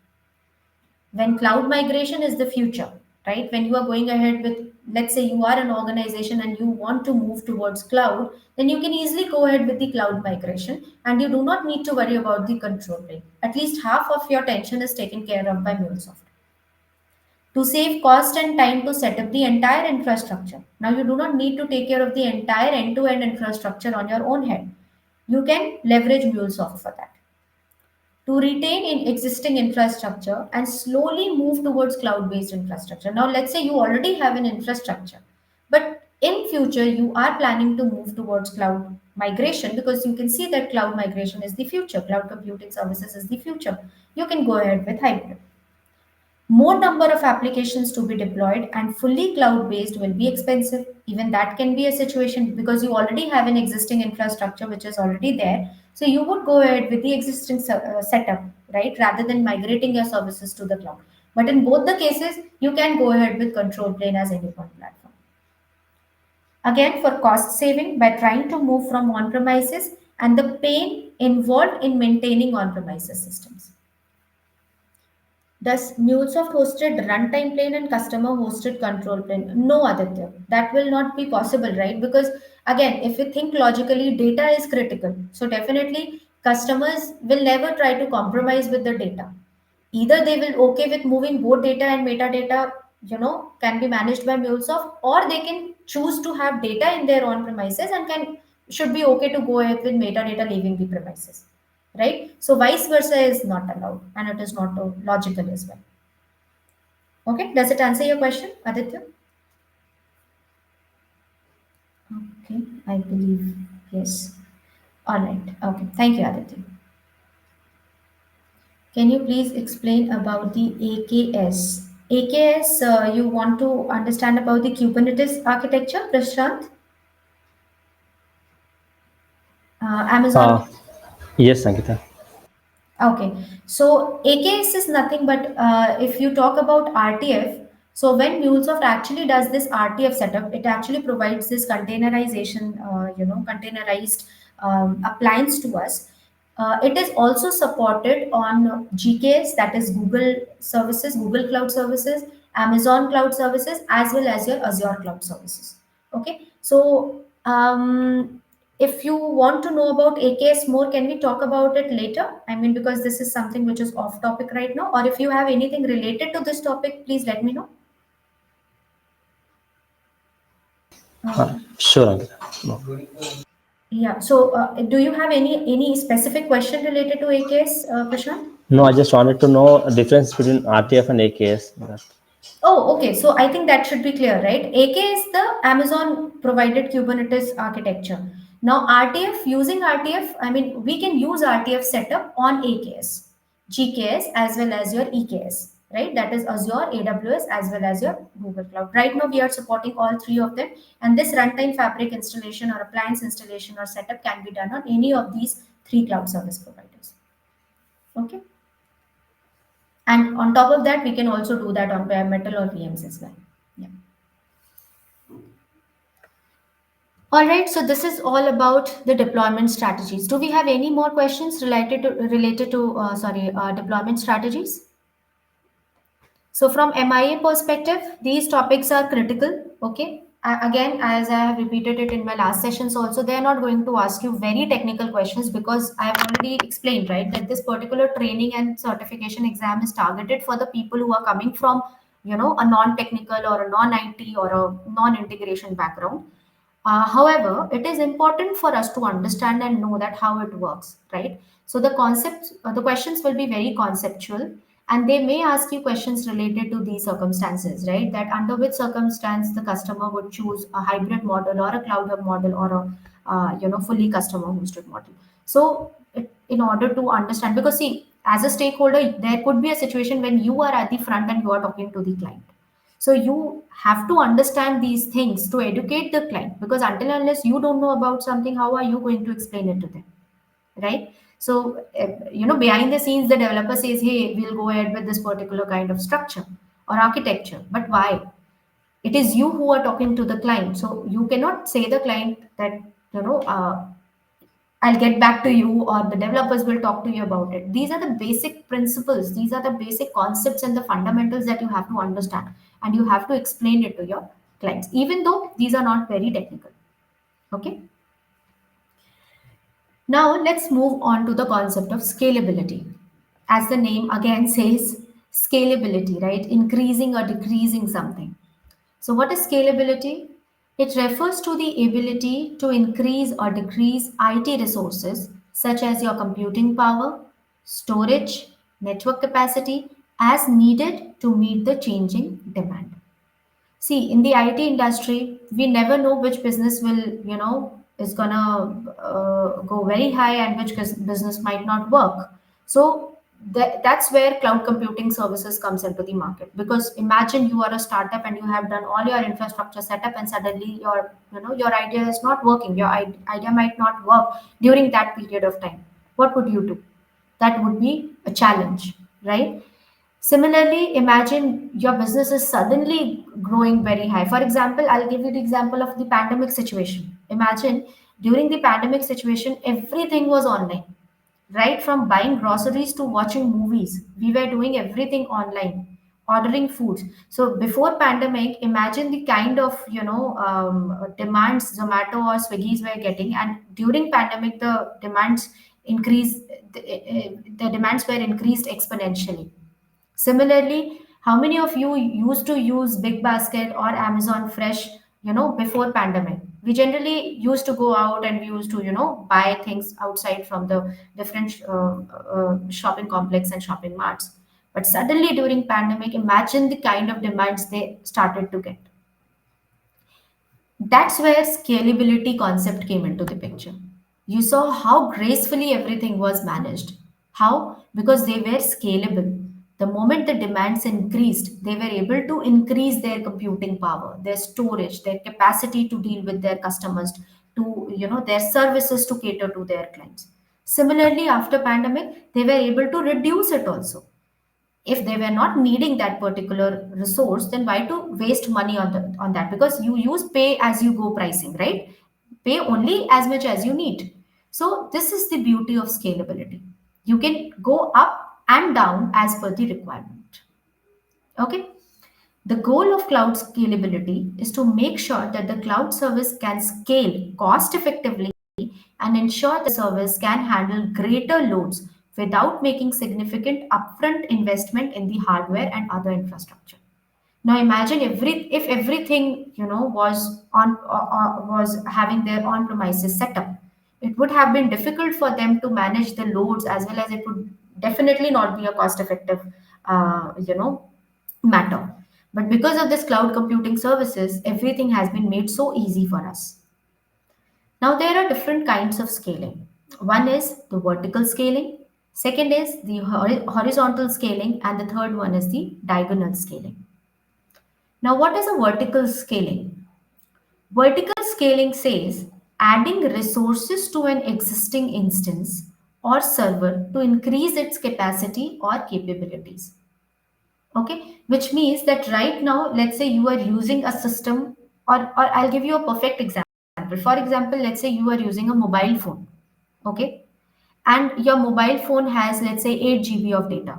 When cloud migration is the future, right? When you are going ahead with, let's say you are an organization and you want to move towards cloud, then you can easily go ahead with the cloud migration and you do not need to worry about the control plane. At least half of your tension is taken care of by MuleSoft to save cost and time to set up the entire infrastructure. Now you do not need to take care of the entire end-to-end infrastructure on your own head. You can leverage MuleSoft for that to retain in existing infrastructure and slowly move towards cloud-based infrastructure. Now, let's say you already have an infrastructure, but in future you are planning to move towards cloud migration because you can see that cloud migration is the future, cloud computing services is the future. You can go ahead with hybrid. More number of applications to be deployed and fully cloud based will be expensive. Even that can be a situation because you already have an existing infrastructure which is already there. So you would go ahead with the existing setup, right, rather than migrating your services to the cloud. But in both the cases, you can go ahead with control plane as any point platform. Again, for cost saving by trying to move from on premises and the pain involved in maintaining on premises systems. Does MuleSoft hosted runtime plane and customer hosted control plane? No, Aditya. That will not be possible, right? Because again, if you think logically, data is critical. So definitely customers will never try to compromise with the data. Either they will okay with moving both data and metadata, can be managed by MuleSoft, or they can choose to have data in their own premises and can should be okay to go ahead with metadata leaving the premises, right? So vice versa is not allowed, and it is not logical as well. Okay, does it answer your question, Aditya? Okay, I believe yes. All right. Okay, thank you, Aditya. Can you please explain about the AKS? AKS, you want to understand about the Kubernetes architecture, Prashant? Uh, Amazon. yes, Sankita. Okay, so AKS is nothing but if you talk about RTF, so when MuleSoft actually does this RTF setup, it actually provides this containerization, containerized appliance to us. It is also supported on GKS, that is Google services, Google Cloud Services, Amazon Cloud Services, as well as your Azure Cloud Services. Okay, so if you want to know about AKS more, can we talk about it later? I mean, because this is something which is off topic right now, or if you have anything related to this topic, please let me know. Um, Sure, Ankita. No. yeah. So, do you have any specific question related to AKS, Prashant? No, I just wanted to know a difference between RTF and AKS. Oh, okay. So I think that should be clear, right? AK is the Amazon provided Kubernetes architecture. Now, RTF, using RTF, I mean, we can use RTF setup on AKS, GKS, as well as your EKS, right? That is Azure, AWS, as well as your Google Cloud. Right now, we are supporting all three of them. And this runtime fabric installation or appliance installation or setup can be done on any of these three cloud service providers. Okay. And on top of that, we can also do that on bare metal or VMs as well. Yeah. All right, so this is all about the deployment strategies. Do we have any more questions related to deployment strategies? So from MIA perspective, these topics are critical. Okay. Again, as I have repeated it in my last sessions also, they are not going to ask you very technical questions because I have already explained, right, that this particular training and certification exam is targeted for the people who are coming from, a non-technical or a non-IT or a non-integration background. However, it is important for us to understand and know that how it works, right? So the questions will be very conceptual, and they may ask you questions related to these circumstances, right? That under which circumstance the customer would choose a hybrid model or a cloud hub model or a fully customer hosted model. So, in order to understand, because see, as a stakeholder, there could be a situation when you are at the front and you are talking to the client, so you have to understand these things to educate the client, because until unless you don't know about something, how are you going to explain it to them, right? So behind the scenes, the developer says, "Hey, we'll go ahead with this particular kind of structure or architecture," but why? It is you who are talking to the client, so you cannot say the client that you know. I'll get back to you, or the developers will talk to you about it. These are the basic principles, these are the basic concepts and the fundamentals that you have to understand, and you have to explain it to your clients, even though these are not very technical. Okay. Now, let's move on to the concept of scalability. As the name again says, scalability, right? Increasing or decreasing something. So, what is scalability? It refers to the ability to increase or decrease IT resources such as your computing power, storage, network capacity as needed to meet the changing demand. See, in the IT industry, we never know which business will, is gonna go very high and which business might not work. So that's where cloud computing services comes into the market. Because imagine you are a startup and you have done all your infrastructure setup, and suddenly your idea is not working. Your idea might not work during that period of time. What would you do? That would be a challenge, right? Similarly, imagine your business is suddenly growing very high. For example, I'll give you the example of the pandemic situation. Imagine during the pandemic situation, everything was online. right from buying groceries to watching movies. We were doing everything online, ordering foods. So before pandemic, imagine the kind of demands Zomato or Swiggy's were getting, and during pandemic the demands increased. The demands were increased exponentially. Similarly, how many of you used to use Big Basket or Amazon Fresh, before pandemic? We generally used to go out and we used to, buy things outside from the different shopping complex and shopping marts. But suddenly during pandemic, imagine the kind of demands they started to get. That's where scalability concept came into the picture. You saw how gracefully everything was managed. How? Because they were scalable. The moment the demands increased, they were able to increase their computing power, their storage, their capacity to deal with their customers, to their services to cater to their clients. Similarly, after pandemic, they were able to reduce it also. If they were not needing that particular resource, then why to waste money on that? Because you use pay as you go pricing, right? Pay only as much as you need. So this is the beauty of scalability. You can go up and down as per the requirement. Okay. The goal of cloud scalability is to make sure that the cloud service can scale cost effectively and ensure the service can handle greater loads without making significant upfront investment in the hardware and other infrastructure. Now imagine if everything was was having their on premises setup, it would have been difficult for them to manage the loads, as well as it would definitely not be a cost effective matter. But because of this cloud computing services, everything has been made so easy for us. Now, there are different kinds of scaling. One is the vertical scaling, second is the horizontal scaling, and the third one is the diagonal scaling. Now, what is a vertical scaling? Vertical scaling says adding resources to an existing instance or server to increase its capacity or capabilities. Okay, which means that right now, let's say you are using a system, or I'll give you a perfect example. For example, let's say you are using a mobile phone, okay, and your mobile phone has, let's say, 8 GB of data.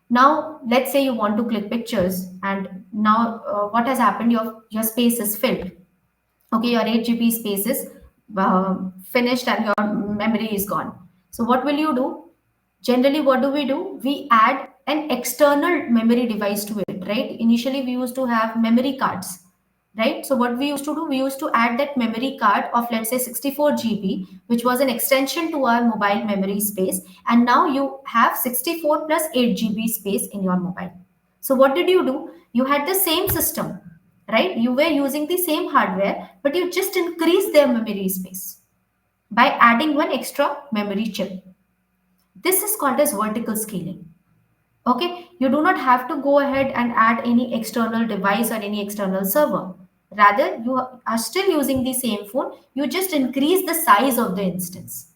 Now let's say you want to click pictures, and now what has happened, your space is filled. Okay, your 8 GB space is finished and your memory is gone. So what will you do? Generally, what do? We add an external memory device to it, right? Initially we used to have memory cards, right? So what we used to do, we used to add that memory card of, let's say, 64 GB, which was an extension to our mobile memory space, and now you have 64 plus 8 GB space in your mobile. So what did you do? You had the same system, right? You were using the same hardware, but you just increased their memory space by adding one extra memory chip. This is called as vertical scaling. Okay, you do not have to go ahead and add any external device or any external server. Rather, you are still using the same phone, you just increase the size of the instance.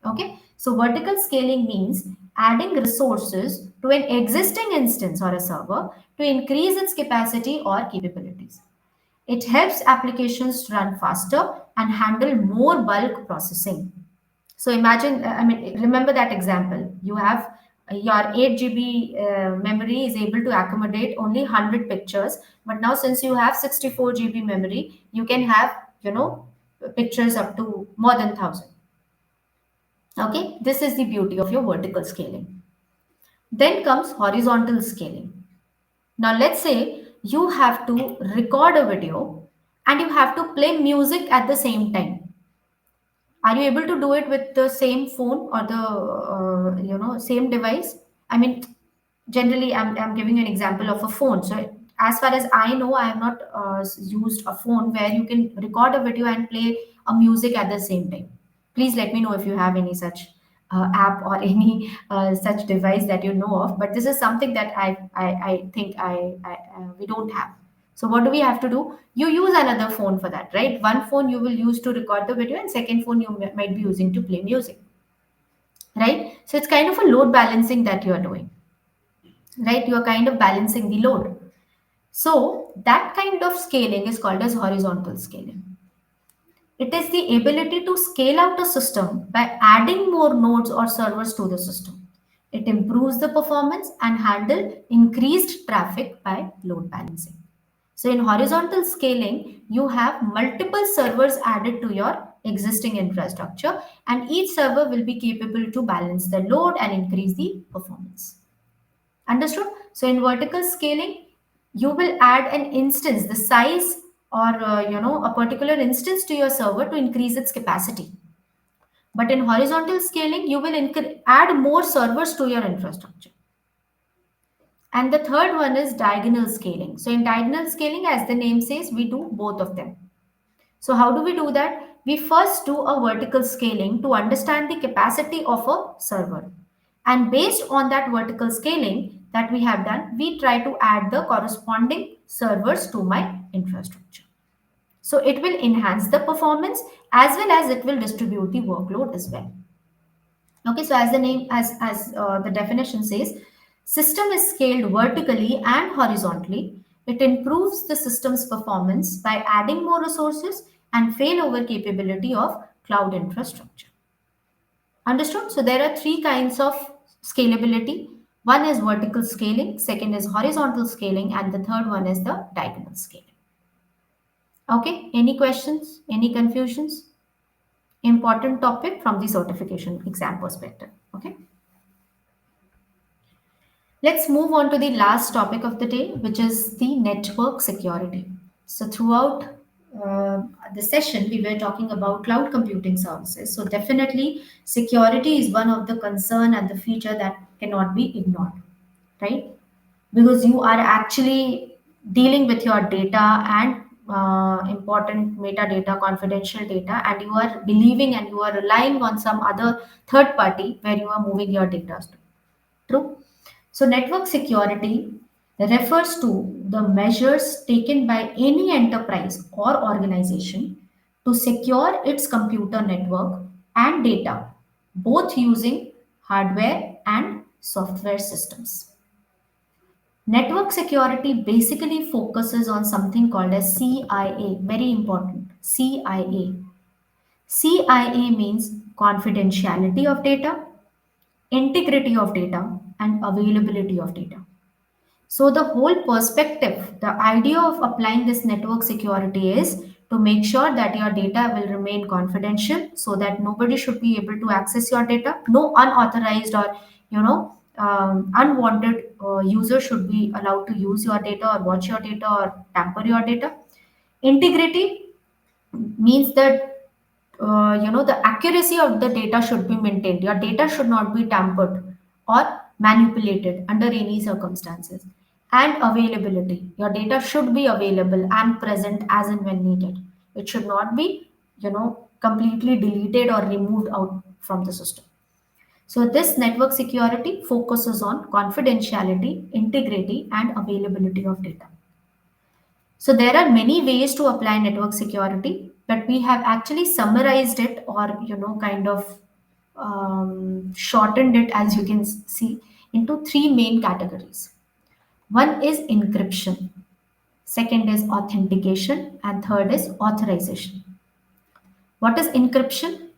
Okay, so vertical scaling means adding resources to an existing instance or a server to increase its capacity or capabilities. It helps applications run faster and handle more bulk processing. So imagine, I mean, remember that example. You have your 8 GB memory is able to accommodate only 100 pictures, but now since you have 64 GB memory, you can have, pictures up to more than 1,000. Okay, this is the beauty of your vertical scaling. Then comes horizontal scaling. Now, let's say you have to record a video and you have to play music at the same time. Are you able to do it with the same phone or the same device? I mean, generally, I'm giving you an example of a phone. So as far as I know, I have not used a phone where you can record a video and play a music at the same time. Please let me know if you have any such app or any such device that you know of. But this is something that I think we don't have. So what do we have to do? You use another phone for that, right? One phone you will use to record the video, and second phone you might be using to play music, right? So it's kind of a load balancing that you are doing, right? You are kind of balancing the load. So that kind of scaling is called as horizontal scaling. It is the ability to scale out a system by adding more nodes or servers to the system. It improves the performance and handle increased traffic by load balancing. So in horizontal scaling, you have multiple servers added to your existing infrastructure, and each server will be capable to balance the load and increase the performance. Understood? So in vertical scaling, you will add an instance, the size or a particular instance to your server to increase its capacity. But in horizontal scaling, you will add more servers to your infrastructure. And the third one is diagonal scaling. So in diagonal scaling, as the name says, we do both of them. So how do we do that? We first do a vertical scaling to understand the capacity of a server. And based on that vertical scaling that we have done, we try to add the corresponding servers to my infrastructure. So it will enhance the performance as well as it will distribute the workload as well. Okay, so as the name, as the definition says, system is scaled vertically and horizontally. It improves the system's performance by adding more resources and failover capability of cloud infrastructure. Understood? So there are three kinds of scalability. One is vertical scaling, second is horizontal scaling, and the third one is the diagonal scaling. Okay, any questions? Any confusions? Important topic from the certification exam perspective. Okay. Let's move on to the last topic of the day, which is the network security. So, throughout uh, the session, we were talking about cloud computing services. So, definitely, security is one of the concern and the feature that cannot be ignored, right? Because you are actually dealing with your data and important metadata, confidential data, and you are believing and you are relying on some other third party where you are moving your data to. True. So, network security refers to the measures taken by any enterprise or organization to secure its computer network and data, both using hardware and software systems. Network security basically focuses on something called as CIA, very important. CIA. CIA means confidentiality of data, integrity of data, and availability of data. So, the whole perspective, the idea of applying this network security is to make sure that your data will remain confidential so that nobody should be able to access your data. No unauthorized or unwanted user should be allowed to use your data or watch your data or tamper your data. Integrity means that the accuracy of the data should be maintained. Your data should not be tampered or manipulated under any circumstances. And availability, your data should be available and present as and when needed. It should not be completely deleted or removed out from the system. So this network security focuses on confidentiality, integrity, and availability of data. So there are many ways to apply network security, but we have actually summarized it or kind of shortened it, as you can see, into three main categories. One is encryption, second is authentication, and third is authorization. What is encryption?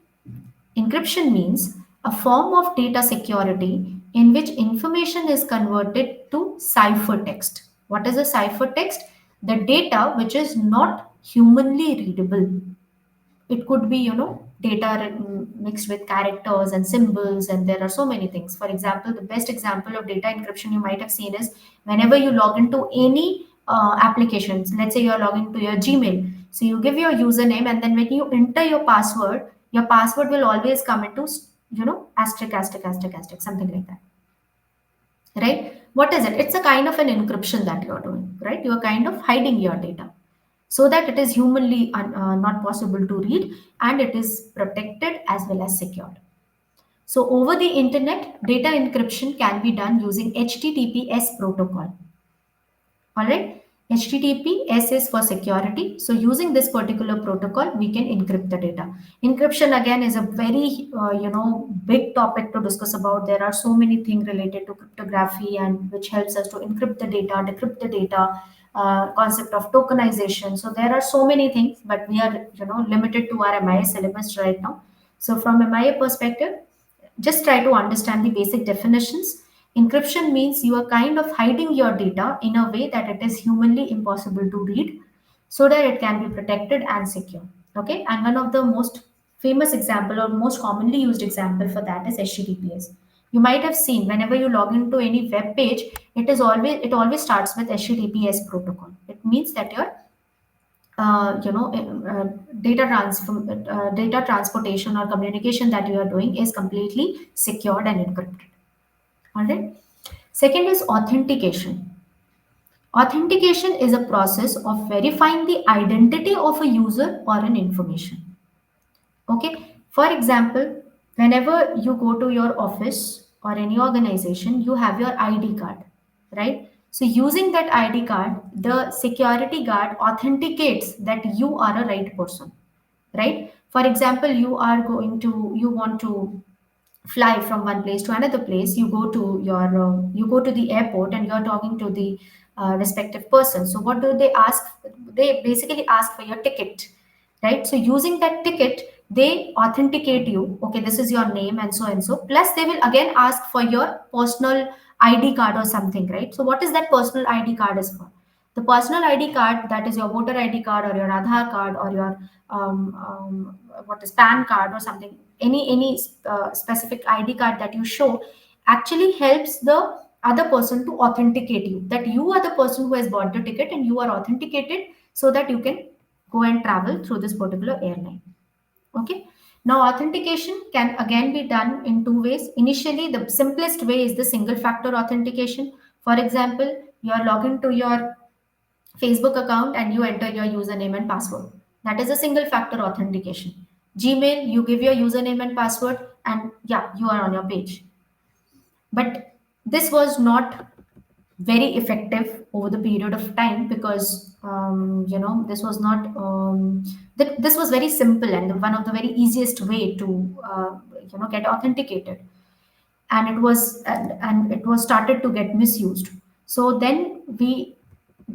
Encryption means a form of data security in which information is converted to ciphertext. What is a ciphertext? The data which is not humanly readable. It could be data mixed with characters and symbols, and there are so many things. For example, the best example of data encryption you might have seen is whenever you log into any applications. Let's say you're logging to your Gmail, so you give your username, and then when you enter your password will always come into asterisk asterisk asterisk asterisk, something like that, right? What is it? It's a kind of an encryption that you're doing, right? You're kind of hiding your data so that it is humanly not possible to read, and it is protected as well as secured. So over the internet, data encryption can be done using HTTPS protocol. All right. HTTPS is for security. So using this particular protocol, we can encrypt the data. Encryption again is a very big topic to discuss about. There are so many things related to cryptography and which helps us to encrypt the data, decrypt the data, concept of tokenization. So there are so many things, but we are limited to our MIA syllabus right now. So from MIA perspective, just try to understand the basic definitions. Encryption means you are kind of hiding your data in a way that it is humanly impossible to read so that it can be protected and secure. Okay, and one of the most famous example or most commonly used example for that is HTTPS. You might have seen whenever you log into any web page, it always starts with HTTPS protocol. It means that your uh, you know uh, uh, data transportation or communication that you are doing is completely secured and encrypted. All right. Second is authentication. Authentication is a process of verifying the identity of a user or an information. Okay. For example, whenever you go to your office or any organization, you have your ID card, right? So using that ID card, the security guard authenticates that you are a right person, right? For example, you want to fly from one place to another place. You go to the airport and you're talking to the respective person. So what do they ask? They basically ask for your ticket, right? So using that ticket, they authenticate you. Okay, this is your name and so. Plus, they will again ask for your personal ID card or something, right? So what is that personal ID card is for? The personal ID card, that is your voter ID card or your Aadhaar card or your what is PAN card or something, any specific ID card that you show, actually helps the other person to authenticate you that you are the person who has bought the ticket and you are authenticated so that you can go and travel through this particular airline. Okay. Now, authentication can again be done in two ways. Initially, the simplest way is the single factor authentication. For example, you are logged into your Facebook account and you enter your username and password. That is a single factor authentication. Gmail, you give your username and password, and yeah, you are on your page. But this was not very effective over the period of time because this was not this was very simple and one of the very easiest way to get authenticated, and it was started to get misused. So then we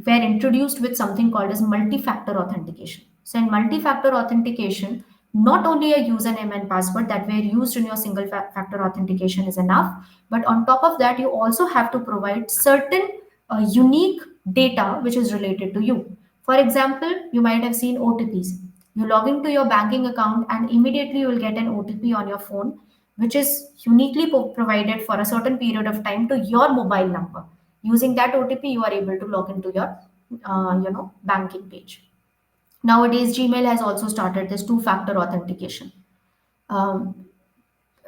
were introduced with something called as multi-factor authentication. So in multi-factor authentication, not only a username and password that were used in your single factor authentication is enough, but on top of that you also have to provide certain unique data which is related to you. For example, you might have seen OTPs. You log into your banking account and immediately you will get an OTP on your phone, which is uniquely provided for a certain period of time to your mobile number. Using that OTP, you are able to log into your banking page. Nowadays, Gmail has also started this two-factor authentication. Um,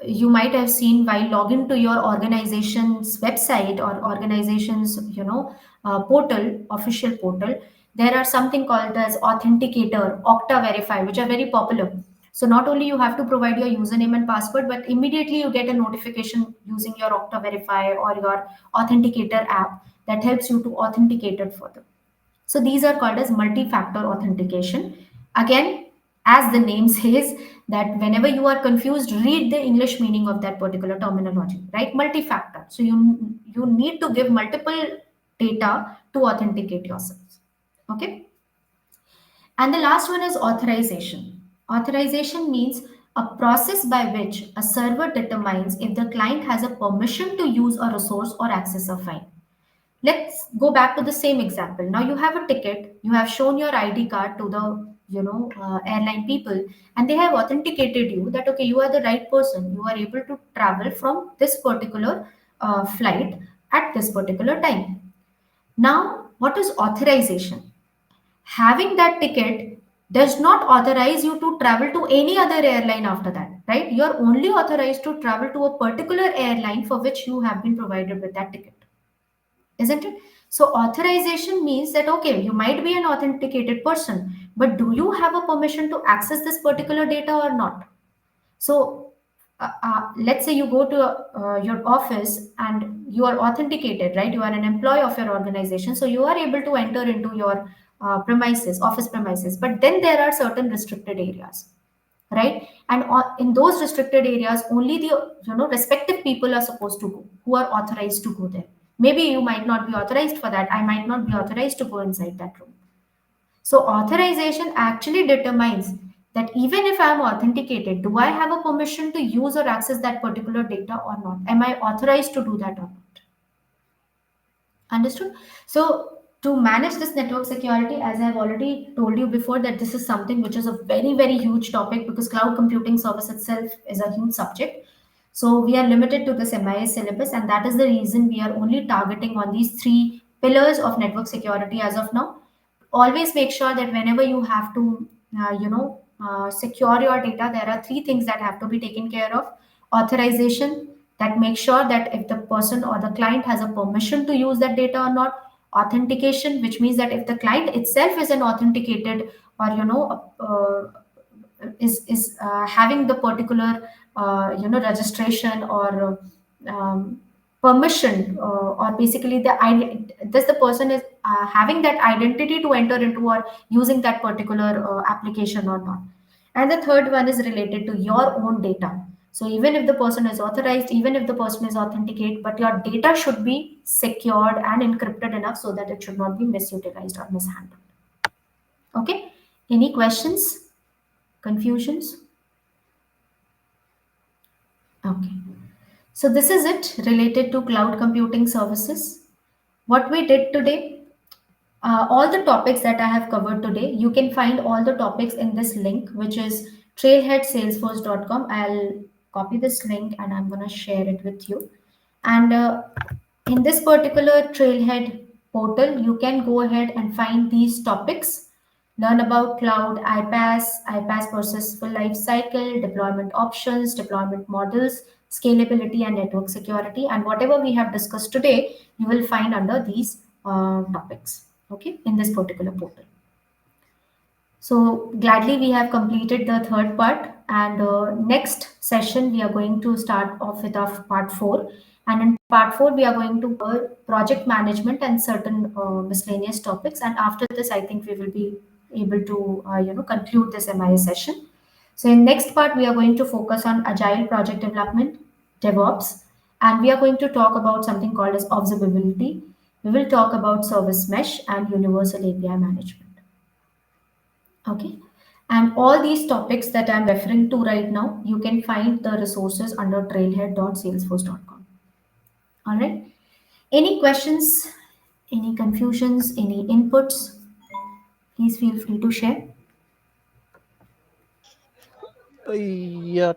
you might have seen while login to your organization's website or organization's portal, official portal, there are something called as authenticator, Okta Verify, which are very popular. So not only you have to provide your username and password, but immediately you get a notification using your Okta Verify or your authenticator app that helps you to authenticate it further. So these are called as multi-factor authentication. Again, as the name says, that whenever you are confused, read the English meaning of that particular terminology, right? Multi-factor. So you need to give multiple data to authenticate yourselves. Okay. And the last one is authorization. Authorization means a process by which a server determines if the client has a permission to use a resource or access a file. Let's go back to the same example. Now you have a ticket, you have shown your ID card to the airline people, and they have authenticated you that okay, you are the right person, you are able to travel from this particular flight at this particular time. Now what is authorization? Having that ticket does not authorize you to travel to any other airline after that, right? You are only authorized to travel to a particular airline for which you have been provided with that ticket, isn't it? So authorization means that okay, you might be an authenticated person, but do you have a permission to access this particular data or not? So let's say you go to your office and you are authenticated, right? You are an employee of your organization, so you are able to enter into your premises, office premises, but then there are certain restricted areas, right? And in those restricted areas only the respective people are supposed to go who are authorized to go there. Maybe you might not be authorized for that. I might not be authorized to go inside that room. So authorization actually determines that even if I am authenticated, do I have a permission to use or access that particular data or not? Am I authorized to do that or not? Understood? So to manage this network security, as I've already told you before, that this is something which is a very, very huge topic because cloud computing service itself is a huge subject. So we are limited to this MIS syllabus, and that is the reason we are only targeting on these three pillars of network security as of now. Always make sure that whenever you have to secure your data, there are three things that have to be taken care of. Authorization, that makes sure that if the person or the client has a permission to use that data or not. Authentication, which means that if the client itself is an authenticated, or having the particular registration or permission, or basically does the person is having that identity to enter into or using that particular application or not. And the third one is related to your own data. So even if the person is authorized, even if the person is authenticate, but your data should be secured and encrypted enough so that it should not be misutilized or mishandled. Okay, any questions, confusions? Okay. So this is it related to cloud computing services. What we did today, all the topics that I have covered today, you can find all the topics in this link, which is trailheadsalesforce.com. I'll copy this link and I'm going to share it with you. And in this particular Trailhead portal, you can go ahead and find these topics. Learn about cloud iPaaS versus full life cycle, deployment options, deployment models, scalability, and network security. And whatever we have discussed today, you will find under these topics, okay, in this particular portal. So gladly we have completed the third part, and next session we are going to start off with our part four. And in part four we are going to cover project management and certain miscellaneous topics. And after this, I think we will be able to conclude this MIS session. So in next part we are going to focus on agile project development, DevOps, and we are going to talk about something called as observability. We will talk about service mesh and universal API management. Okay. And all these topics that I'm referring to right now, you can find the resources under trailhead.salesforce.com. All right. Any questions, any confusions, any inputs? Please feel free to share. Yeah,